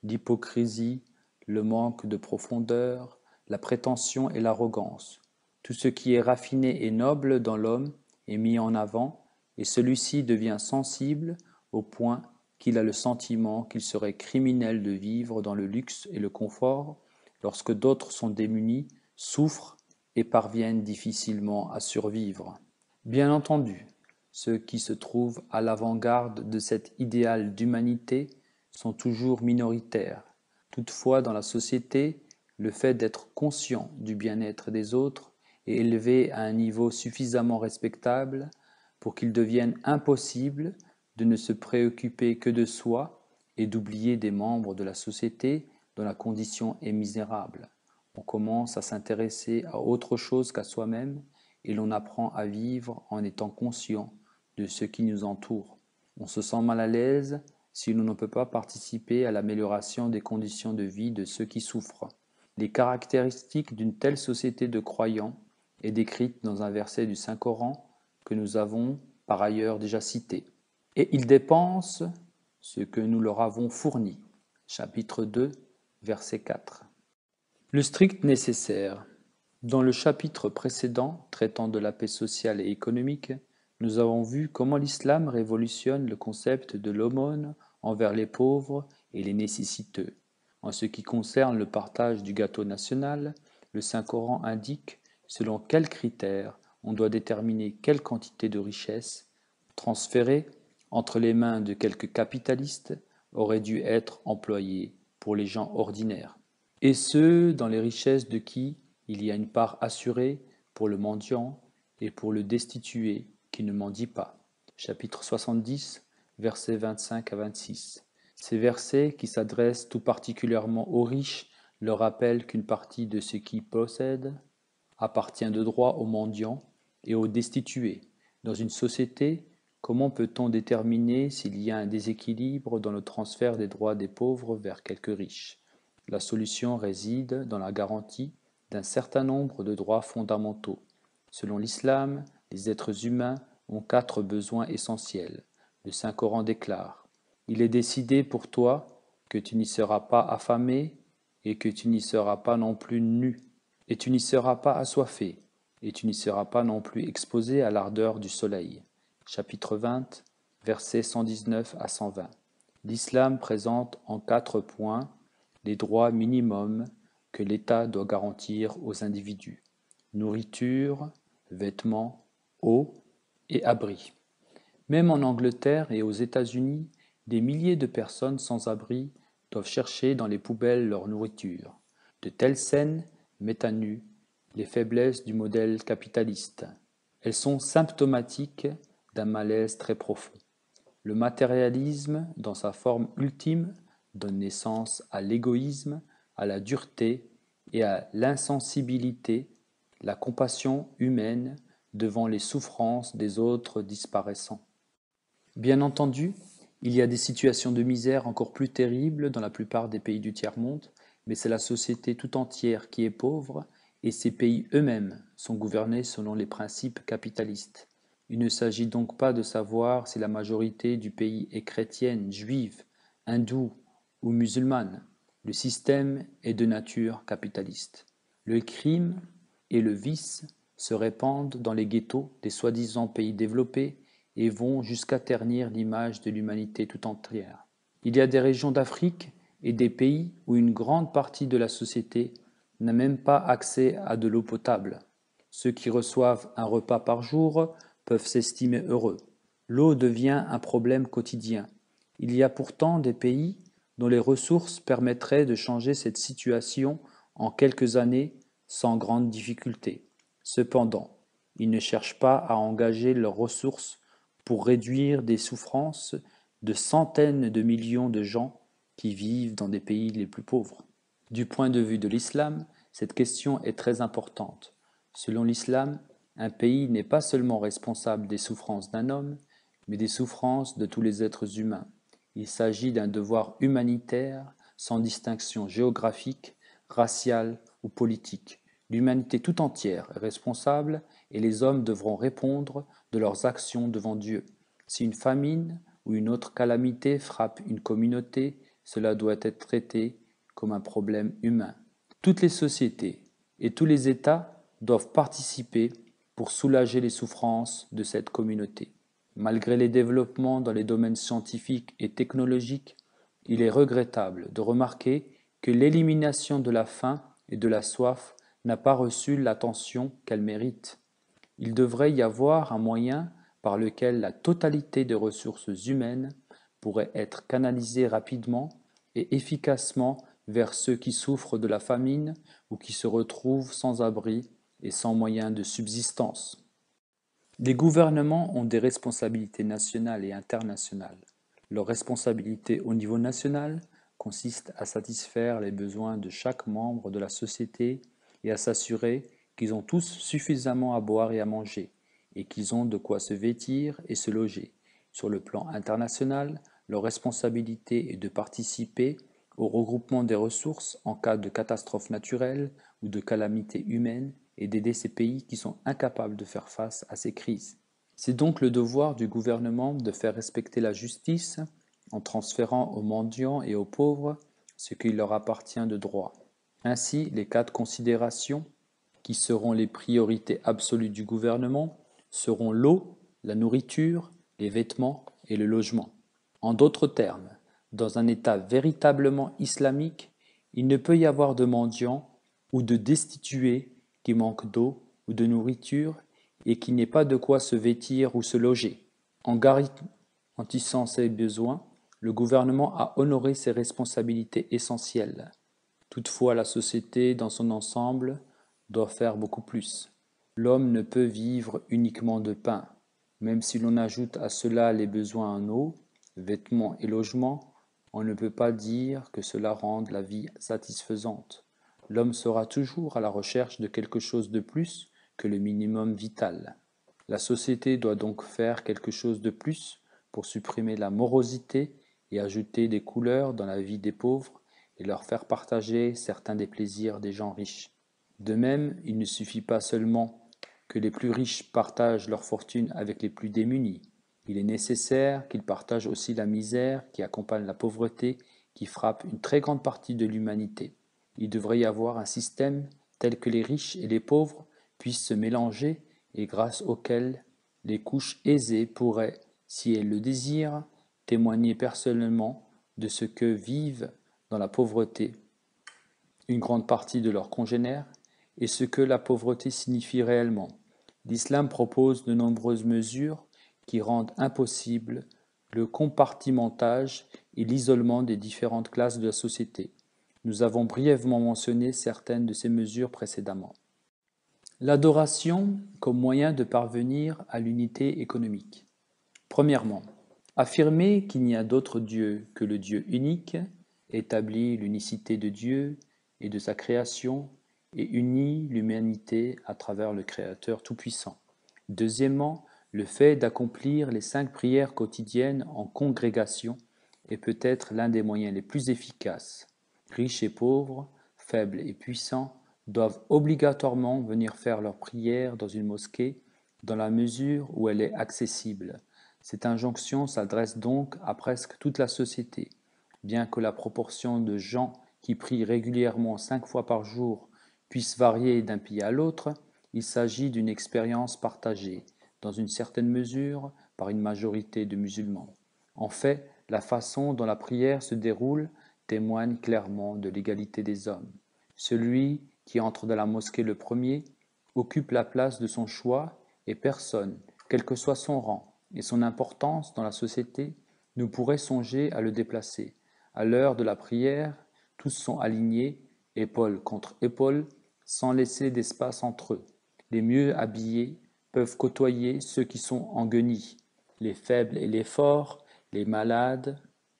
l'hypocrisie, le manque de profondeur, la prétention et l'arrogance. Tout ce qui est raffiné et noble dans l'homme est mis en avant, et celui-ci devient sensible au point qu'il a le sentiment qu'il serait criminel de vivre dans le luxe et le confort, lorsque d'autres sont démunis, souffrent et parviennent difficilement à survivre. Bien entendu, ceux qui se trouvent à l'avant-garde de cet idéal d'humanité sont toujours minoritaires. Toutefois, dans la société, le fait d'être conscient du bien-être des autres est élevé à un niveau suffisamment respectable pour qu'il devienne impossible de ne se préoccuper que de soi et d'oublier des membres de la société dont la condition est misérable. On commence à s'intéresser à autre chose qu'à soi-même et l'on apprend à vivre en étant conscient de ce qui nous entoure. On se sent mal à l'aise si l'on ne peut pas participer à l'amélioration des conditions de vie de ceux qui souffrent. Les caractéristiques d'une telle société de croyants est décrite dans un verset du Saint-Coran que nous avons par ailleurs déjà cité. Et ils dépensent ce que nous leur avons fourni. Chapitre 2, verset 4. Le strict nécessaire. Dans le chapitre précédent, traitant de la paix sociale et économique, nous avons vu comment l'islam révolutionne le concept de l'aumône envers les pauvres et les nécessiteux. En ce qui concerne le partage du gâteau national, le Saint-Coran indique selon quels critères on doit déterminer quelle quantité de richesse transférée entre les mains de quelques capitalistes aurait dû être employée pour les gens ordinaires, et ce, dans les richesses de qui il y a une part assurée pour le mendiant et pour le destitué qui ne mendie pas. Chapitre 70, versets 25 à 26. Ces versets, qui s'adressent tout particulièrement aux riches, leur rappellent qu'une partie de ce qu'ils possèdent appartient de droit aux mendiants et aux destitués. Dans une société, comment peut-on déterminer s'il y a un déséquilibre dans le transfert des droits des pauvres vers quelques riches? La solution réside dans la garantie d'un certain nombre de droits fondamentaux. Selon l'islam, les êtres humains ont 4 besoins essentiels. Le Saint-Coran déclare: « Il est décidé pour toi que tu n'y seras pas affamé et que tu n'y seras pas non plus nu, et tu n'y seras pas assoiffé, et tu n'y seras pas non plus exposé à l'ardeur du soleil. » Chapitre 20, versets 119 à 120. L'islam présente en 4 points les droits minimums que l'État doit garantir aux individus: nourriture, vêtements, eau et abri. Même en Angleterre et aux États-Unis, des milliers de personnes sans abri doivent chercher dans les poubelles leur nourriture. De telles scènes mettent à nu les faiblesses du modèle capitaliste. Elles sont symptomatiques d'un malaise très profond. Le matérialisme, dans sa forme ultime, donne naissance à l'égoïsme, à la dureté et à l'insensibilité, la compassion humaine devant les souffrances des autres disparaissant. Bien entendu, il y a des situations de misère encore plus terribles dans la plupart des pays du tiers-monde, mais c'est la société tout entière qui est pauvre, et ces pays eux-mêmes sont gouvernés selon les principes capitalistes. Il ne s'agit donc pas de savoir si la majorité du pays est chrétienne, juive, hindoue ou musulmane. Le système est de nature capitaliste. Le crime et le vice se répandent dans les ghettos des soi-disant pays développés et vont jusqu'à ternir l'image de l'humanité tout entière. Il y a des régions d'Afrique et des pays où une grande partie de la société n'a même pas accès à de l'eau potable. Ceux qui reçoivent un repas par jour peuvent s'estimer heureux. L'eau devient un problème quotidien. Il y a pourtant des pays dont les ressources permettraient de changer cette situation en quelques années sans grande difficulté. Cependant, ils ne cherchent pas à engager leurs ressources pour réduire des souffrances de centaines de millions de gens qui vivent dans des pays les plus pauvres. Du point de vue de l'islam, cette question est très importante. Selon l'islam, un pays n'est pas seulement responsable des souffrances d'un homme, mais des souffrances de tous les êtres humains. Il s'agit d'un devoir humanitaire sans distinction géographique, raciale ou politique. L'humanité tout entière est responsable et les hommes devront répondre de leurs actions devant Dieu. Si une famine ou une autre calamité frappe une communauté, cela doit être traité comme un problème humain. Toutes les sociétés et tous les États doivent participer pour soulager les souffrances de cette communauté. Malgré les développements dans les domaines scientifiques et technologiques, il est regrettable de remarquer que l'élimination de la faim et de la soif n'a pas reçu l'attention qu'elle mérite. Il devrait y avoir un moyen par lequel la totalité des ressources humaines pourrait être canalisée rapidement et efficacement vers ceux qui souffrent de la famine ou qui se retrouvent sans abri et sans moyens de subsistance. Les gouvernements ont des responsabilités nationales et internationales. Leur responsabilité au niveau national consiste à satisfaire les besoins de chaque membre de la société et à s'assurer qu'ils ont tous suffisamment à boire et à manger, et qu'ils ont de quoi se vêtir et se loger. Sur le plan international, leur responsabilité est de participer au regroupement des ressources en cas de catastrophe naturelle ou de calamité humaine et d'aider ces pays qui sont incapables de faire face à ces crises. C'est donc le devoir du gouvernement de faire respecter la justice en transférant aux mendiants et aux pauvres ce qui leur appartient de droit. Ainsi, les 4 considérations qui seront les priorités absolues du gouvernement seront l'eau, la nourriture, les vêtements et le logement. En d'autres termes, dans un État véritablement islamique, il ne peut y avoir de mendiants ou de destitués qui manquent d'eau ou de nourriture et qui n'aient pas de quoi se vêtir ou se loger. En garantissant ces besoins, le gouvernement a honoré ses responsabilités essentielles. Toutefois, la société dans son ensemble doit faire beaucoup plus. L'homme ne peut vivre uniquement de pain. Même si l'on ajoute à cela les besoins en eau, vêtements et logement, on ne peut pas dire que cela rende la vie satisfaisante. l'homme sera toujours à la recherche de quelque chose de plus que le minimum vital. La société doit donc faire quelque chose de plus pour supprimer la morosité et ajouter des couleurs dans la vie des pauvres et leur faire partager certains des plaisirs des gens riches. De même, il ne suffit pas seulement que les plus riches partagent leur fortune avec les plus démunis. Il est nécessaire qu'ils partagent aussi la misère qui accompagne la pauvreté qui frappe une très grande partie de l'humanité. Il devrait y avoir un système tel que les riches et les pauvres puissent se mélanger et grâce auquel les couches aisées pourraient, si elles le désirent, témoigner personnellement de ce que vivent dans la pauvreté une grande partie de leurs congénères et ce que la pauvreté signifie réellement. L'islam propose de nombreuses mesures qui rendent impossible le compartimentage et l'isolement des différentes classes de la société. Nous avons brièvement mentionné certaines de ces mesures précédemment. L'adoration comme moyen de parvenir à l'unité économique. Premièrement, affirmer qu'il n'y a d'autre Dieu que le Dieu unique établit l'unicité de Dieu et de sa création et unit l'humanité à travers le Créateur Tout-Puissant. Deuxièmement, le fait d'accomplir les 5 prières quotidiennes en congrégation est peut-être l'un des moyens les plus efficaces. Riches et pauvres, faibles et puissants, doivent obligatoirement venir faire leurs prières dans une mosquée dans la mesure où elle est accessible. Cette injonction s'adresse donc à presque toute la société. Bien que la proportion de gens qui prient régulièrement 5 fois par jour puisse varier d'un pays à l'autre, il s'agit d'une expérience partagée, dans une certaine mesure, par une majorité de musulmans. En fait, la façon dont la prière se déroule témoigne clairement de l'égalité des hommes. Celui qui entre dans la mosquée le premier occupe la place de son choix et personne, quel que soit son rang et son importance dans la société, ne pourrait songer à le déplacer. À l'heure de la prière, tous sont alignés, épaule contre épaule, sans laisser d'espace entre eux. Les mieux habillés peuvent côtoyer ceux qui sont en guenilles, les faibles et les forts, les malades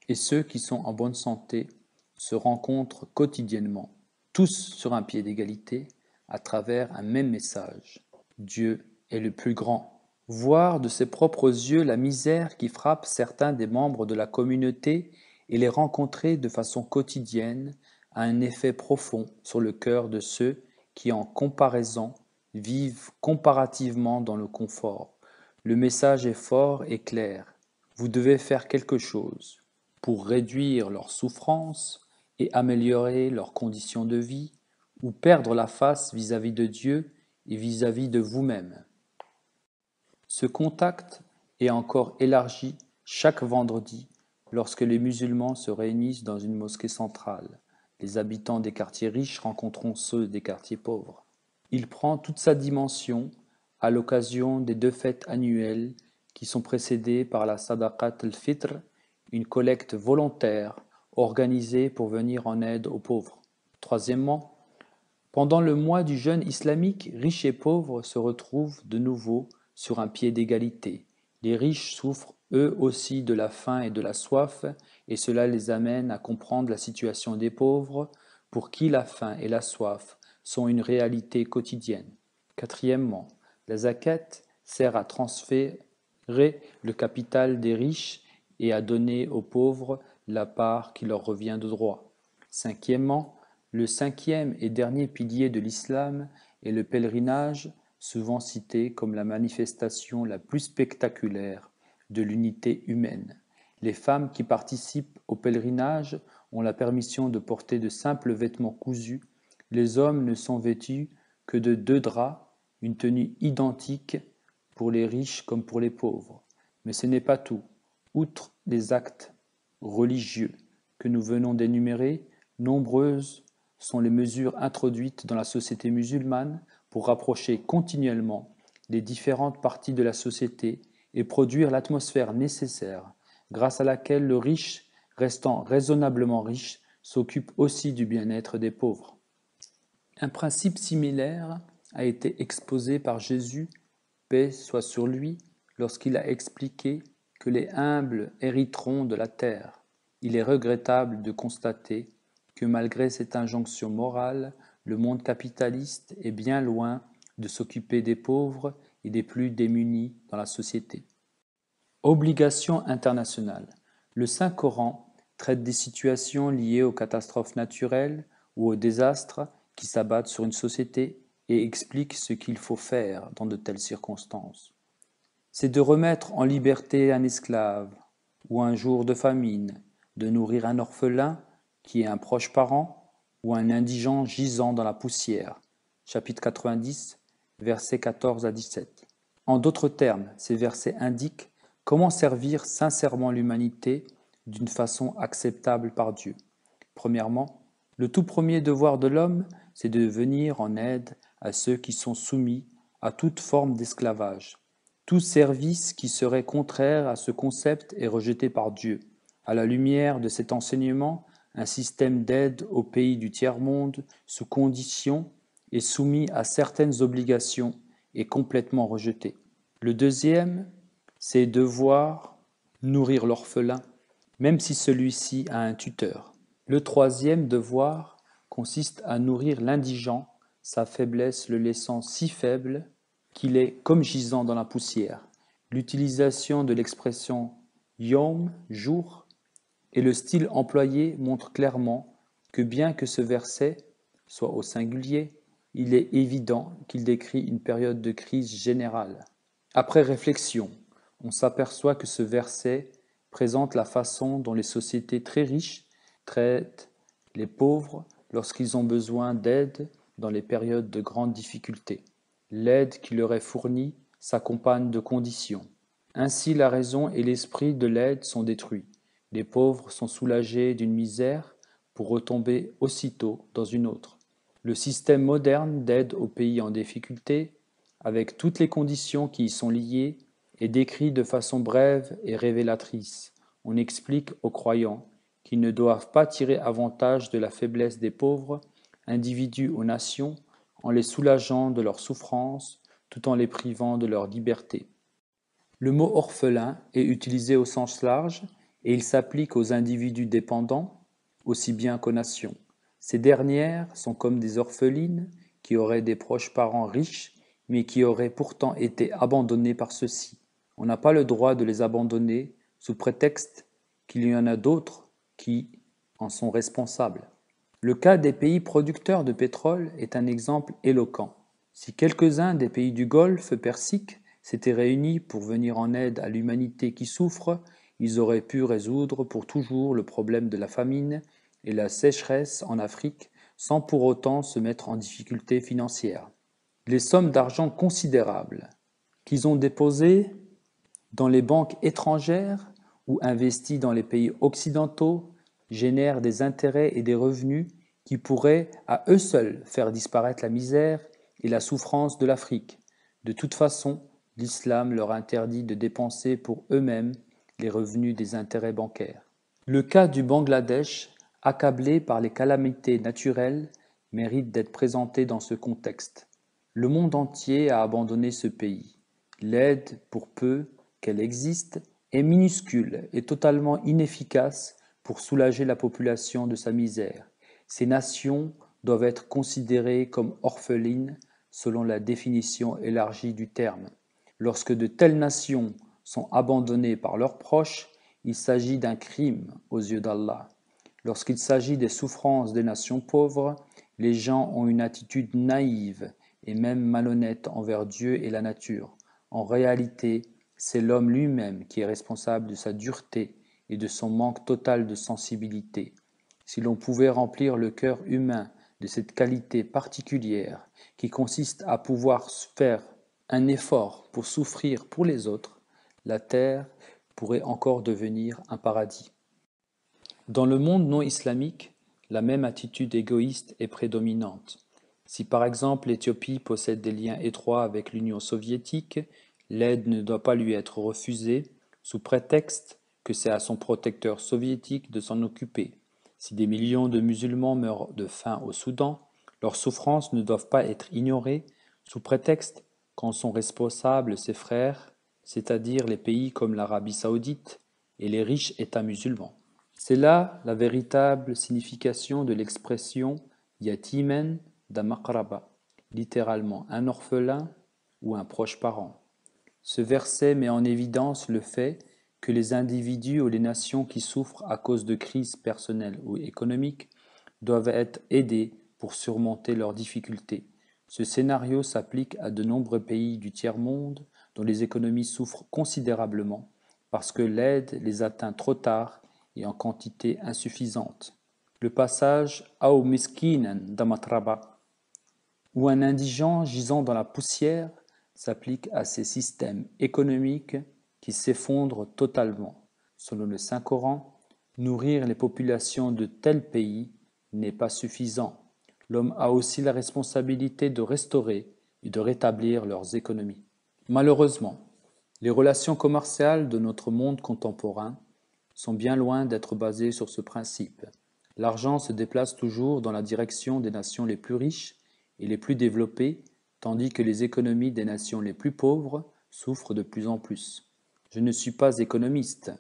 et ceux qui sont en bonne santé se rencontrent quotidiennement, tous sur un pied d'égalité, à travers un même message. Dieu est le plus grand. Voir de ses propres yeux la misère qui frappe certains des membres de la communauté et les rencontrer de façon quotidienne a un effet profond sur le cœur de ceux qui, en comparaison, vivent comparativement dans le confort. Le message est fort et clair. Vous devez faire quelque chose pour réduire leurs souffrances et améliorer leurs conditions de vie, ou perdre la face vis-à-vis de Dieu et vis-à-vis de vous-même. Ce contact est encore élargi chaque vendredi lorsque les musulmans se réunissent dans une mosquée centrale. Les habitants des quartiers riches rencontreront ceux des quartiers pauvres. Il prend toute sa dimension à l'occasion des 2 fêtes annuelles qui sont précédées par la Sadaqat al-Fitr, une collecte volontaire organisée pour venir en aide aux pauvres. Troisièmement, pendant le mois du jeûne islamique, riches et pauvres se retrouvent de nouveau sur un pied d'égalité. Les riches souffrent eux aussi de la faim et de la soif, et cela les amène à comprendre la situation des pauvres, pour qui la faim et la soif sont une réalité quotidienne. Quatrièmement, la zakat sert à transférer le capital des riches et à donner aux pauvres la part qui leur revient de droit. Cinquièmement, le 5e et dernier pilier de l'islam est le pèlerinage, souvent cité comme la manifestation la plus spectaculaire de l'unité humaine. Les femmes qui participent au pèlerinage ont la permission de porter de simples vêtements cousus. Les hommes ne sont vêtus que de 2 draps, une tenue identique pour les riches comme pour les pauvres. Mais ce n'est pas tout. Outre les actes religieux que nous venons d'énumérer, nombreuses sont les mesures introduites dans la société musulmane pour rapprocher continuellement les différentes parties de la société et produire l'atmosphère nécessaire grâce à laquelle le riche, restant raisonnablement riche, s'occupe aussi du bien-être des pauvres. Un principe similaire a été exposé par Jésus, paix soit sur lui, lorsqu'il a expliqué que les humbles hériteront de la terre. Il est regrettable de constater que malgré cette injonction morale, le monde capitaliste est bien loin de s'occuper des pauvres et des plus démunis dans la société. Obligations internationales. Le Saint-Coran traite des situations liées aux catastrophes naturelles ou aux désastres qui s'abattent sur une société et explique ce qu'il faut faire dans de telles circonstances. C'est de remettre en liberté un esclave ou un jour de famine, de nourrir un orphelin qui est un proche parent ou un indigent gisant dans la poussière. Chapitre 90, versets 14 à 17. En d'autres termes, ces versets indiquent comment servir sincèrement l'humanité d'une façon acceptable par Dieu. Premièrement, le tout premier devoir de l'homme, c'est de venir en aide à ceux qui sont soumis à toute forme d'esclavage. Tout service qui serait contraire à ce concept est rejeté par Dieu. À la lumière de cet enseignement, un système d'aide aux pays du tiers-monde sous conditions et soumis à certaines obligations est complètement rejeté. Le deuxième, c'est devoir nourrir l'orphelin, même si celui-ci a un tuteur. Le troisième devoir consiste à nourrir l'indigent, sa faiblesse le laissant si faible qu'il est comme gisant dans la poussière. L'utilisation de l'expression « yom » jour et le style employé montrent clairement que bien que ce verset soit au singulier, il est évident qu'il décrit une période de crise générale. Après réflexion, on s'aperçoit que ce verset présente la façon dont les sociétés très riches traitent les pauvres lorsqu'ils ont besoin d'aide dans les périodes de grandes difficultés. L'aide qui leur est fournie s'accompagne de conditions. Ainsi la raison et l'esprit de l'aide sont détruits. Les pauvres sont soulagés d'une misère pour retomber aussitôt dans une autre. Le système moderne d'aide aux pays en difficulté, avec toutes les conditions qui y sont liées, est décrit de façon brève et révélatrice. On explique aux croyants qu'ils ne doivent pas tirer avantage de la faiblesse des pauvres, individus ou nations, en les soulageant de leurs souffrances, tout en les privant de leur liberté. Le mot orphelin est utilisé au sens large et il s'applique aux individus dépendants aussi bien qu'aux nations. Ces dernières sont comme des orphelines qui auraient des proches parents riches mais qui auraient pourtant été abandonnées par ceux-ci. On n'a pas le droit de les abandonner sous prétexte qu'il y en a d'autres qui en sont responsables. Le cas des pays producteurs de pétrole est un exemple éloquent. Si quelques-uns des pays du Golfe Persique s'étaient réunis pour venir en aide à l'humanité qui souffre, ils auraient pu résoudre pour toujours le problème de la famine et la sécheresse en Afrique sans pour autant se mettre en difficulté financière. Les sommes d'argent considérables qu'ils ont déposées dans les banques étrangères ou investies dans les pays occidentaux génèrent des intérêts et des revenus qui pourraient à eux seuls faire disparaître la misère et la souffrance de l'Afrique. De toute façon, l'islam leur interdit de dépenser pour eux-mêmes les revenus des intérêts bancaires. Le cas du Bangladesh, accablé par les calamités naturelles, mérite d'être présenté dans ce contexte. Le monde entier a abandonné ce pays. L'aide, pour peu qu'elle existe, est minuscule et totalement inefficace pour soulager la population de sa misère. Ces nations doivent être considérées comme orphelines selon la définition élargie du terme. Lorsque de telles nations sont abandonnées par leurs proches, il s'agit d'un crime aux yeux d'Allah. Lorsqu'il s'agit des souffrances des nations pauvres, les gens ont une attitude naïve et même malhonnête envers Dieu et la nature. En réalité, c'est l'homme lui-même qui est responsable de sa dureté et de son manque total de sensibilité. Si l'on pouvait remplir le cœur humain de cette qualité particulière qui consiste à pouvoir faire un effort pour souffrir pour les autres, la terre pourrait encore devenir un paradis. Dans le monde non islamique, la même attitude égoïste est prédominante. Si par exemple l'Éthiopie possède des liens étroits avec l'Union soviétique, l'aide ne doit pas lui être refusée sous prétexte que c'est à son protecteur soviétique de s'en occuper. Si des millions de musulmans meurent de faim au Soudan, leurs souffrances ne doivent pas être ignorées sous prétexte qu'en sont responsables ses frères, c'est-à-dire les pays comme l'Arabie saoudite et les riches États musulmans. C'est là la véritable signification de l'expression « yatimen » d'Amaqraba, littéralement un orphelin ou un proche parent. Ce verset met en évidence le fait que les individus ou les nations qui souffrent à cause de crises personnelles ou économiques doivent être aidés pour surmonter leurs difficultés. Ce scénario s'applique à de nombreux pays du tiers-monde dont les économies souffrent considérablement parce que l'aide les atteint trop tard et en quantité insuffisante. Le passage Aw miskinan d'Amatraba, où un indigent gisant dans la poussière s'applique à ces systèmes économiques qui s'effondrent totalement. Selon le Saint-Coran, nourrir les populations de tels pays n'est pas suffisant. L'homme a aussi la responsabilité de restaurer et de rétablir leurs économies. Malheureusement, les relations commerciales de notre monde contemporain sont bien loin d'être basées sur ce principe. L'argent se déplace toujours dans la direction des nations les plus riches et les plus développées, tandis que les économies des nations les plus pauvres souffrent de plus en plus. Je ne suis pas économiste,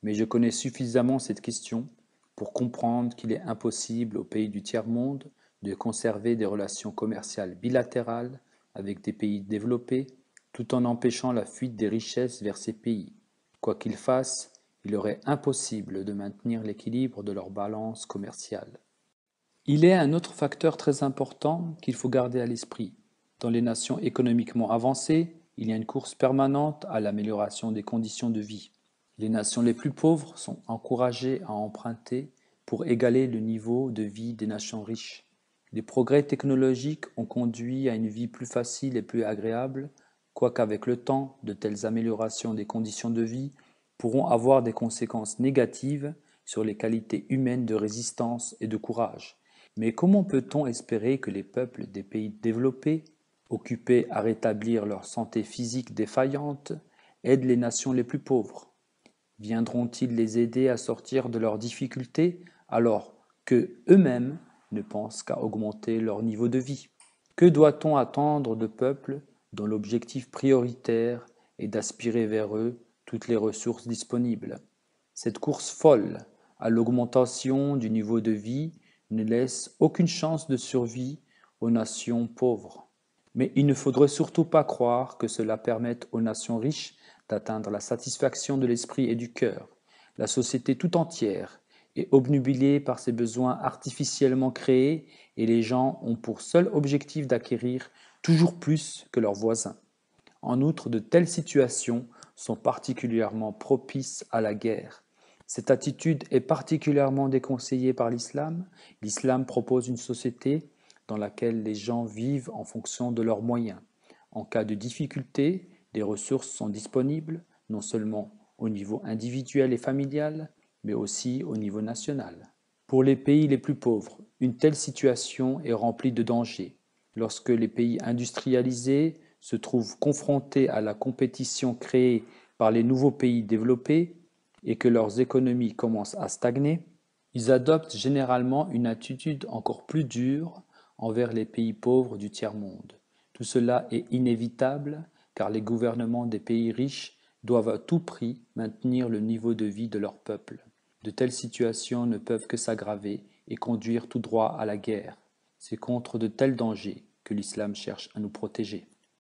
mais je connais suffisamment cette question pour comprendre qu'il est impossible aux pays du tiers-monde de conserver des relations commerciales bilatérales avec des pays développés, tout en empêchant la fuite des richesses vers ces pays. Quoi qu'ils fassent, il leur est impossible de maintenir l'équilibre de leur balance commerciale. Il est un autre facteur très important qu'il faut garder à l'esprit. Dans les nations économiquement avancées, il y a une course permanente à l'amélioration des conditions de vie. Les nations les plus pauvres sont encouragées à emprunter pour égaler le niveau de vie des nations riches. Les progrès technologiques ont conduit à une vie plus facile et plus agréable, quoiqu'avec le temps, de telles améliorations des conditions de vie pourront avoir des conséquences négatives sur les qualités humaines de résistance et de courage. Mais comment peut-on espérer que les peuples des pays développés, occupés à rétablir leur santé physique défaillante, aident les nations les plus pauvres? Viendront-ils les aider à sortir de leurs difficultés alors que eux-mêmes ne pensent qu'à augmenter leur niveau de vie? Que doit-on attendre de peuples dont l'objectif prioritaire est d'aspirer vers eux toutes les ressources disponibles? Cette course folle à l'augmentation du niveau de vie ne laisse aucune chance de survie aux nations pauvres. Mais il ne faudrait surtout pas croire que cela permette aux nations riches d'atteindre la satisfaction de l'esprit et du cœur. La société tout entière est obnubilée par ces besoins artificiellement créés et les gens ont pour seul objectif d'acquérir toujours plus que leurs voisins. En outre, de telles situations sont particulièrement propices à la guerre. Cette attitude est particulièrement déconseillée par l'islam. L'islam propose une société dans laquelle les gens vivent en fonction de leurs moyens. En cas de difficulté, les ressources sont disponibles, non seulement au niveau individuel et familial, mais aussi au niveau national. Pour les pays les plus pauvres, une telle situation est remplie de dangers. Lorsque les pays industrialisés se trouvent confrontés à la compétition créée par les nouveaux pays développés et que leurs économies commencent à stagner, ils adoptent généralement une attitude encore plus dure envers les pays pauvres du tiers-monde. Tout cela est inévitable car les gouvernements des pays riches doivent à tout prix maintenir le niveau de vie de leur peuple. De telles situations ne peuvent que s'aggraver et conduire tout droit à la guerre. C'est contre de tels dangers que l'islam cherche à nous protéger.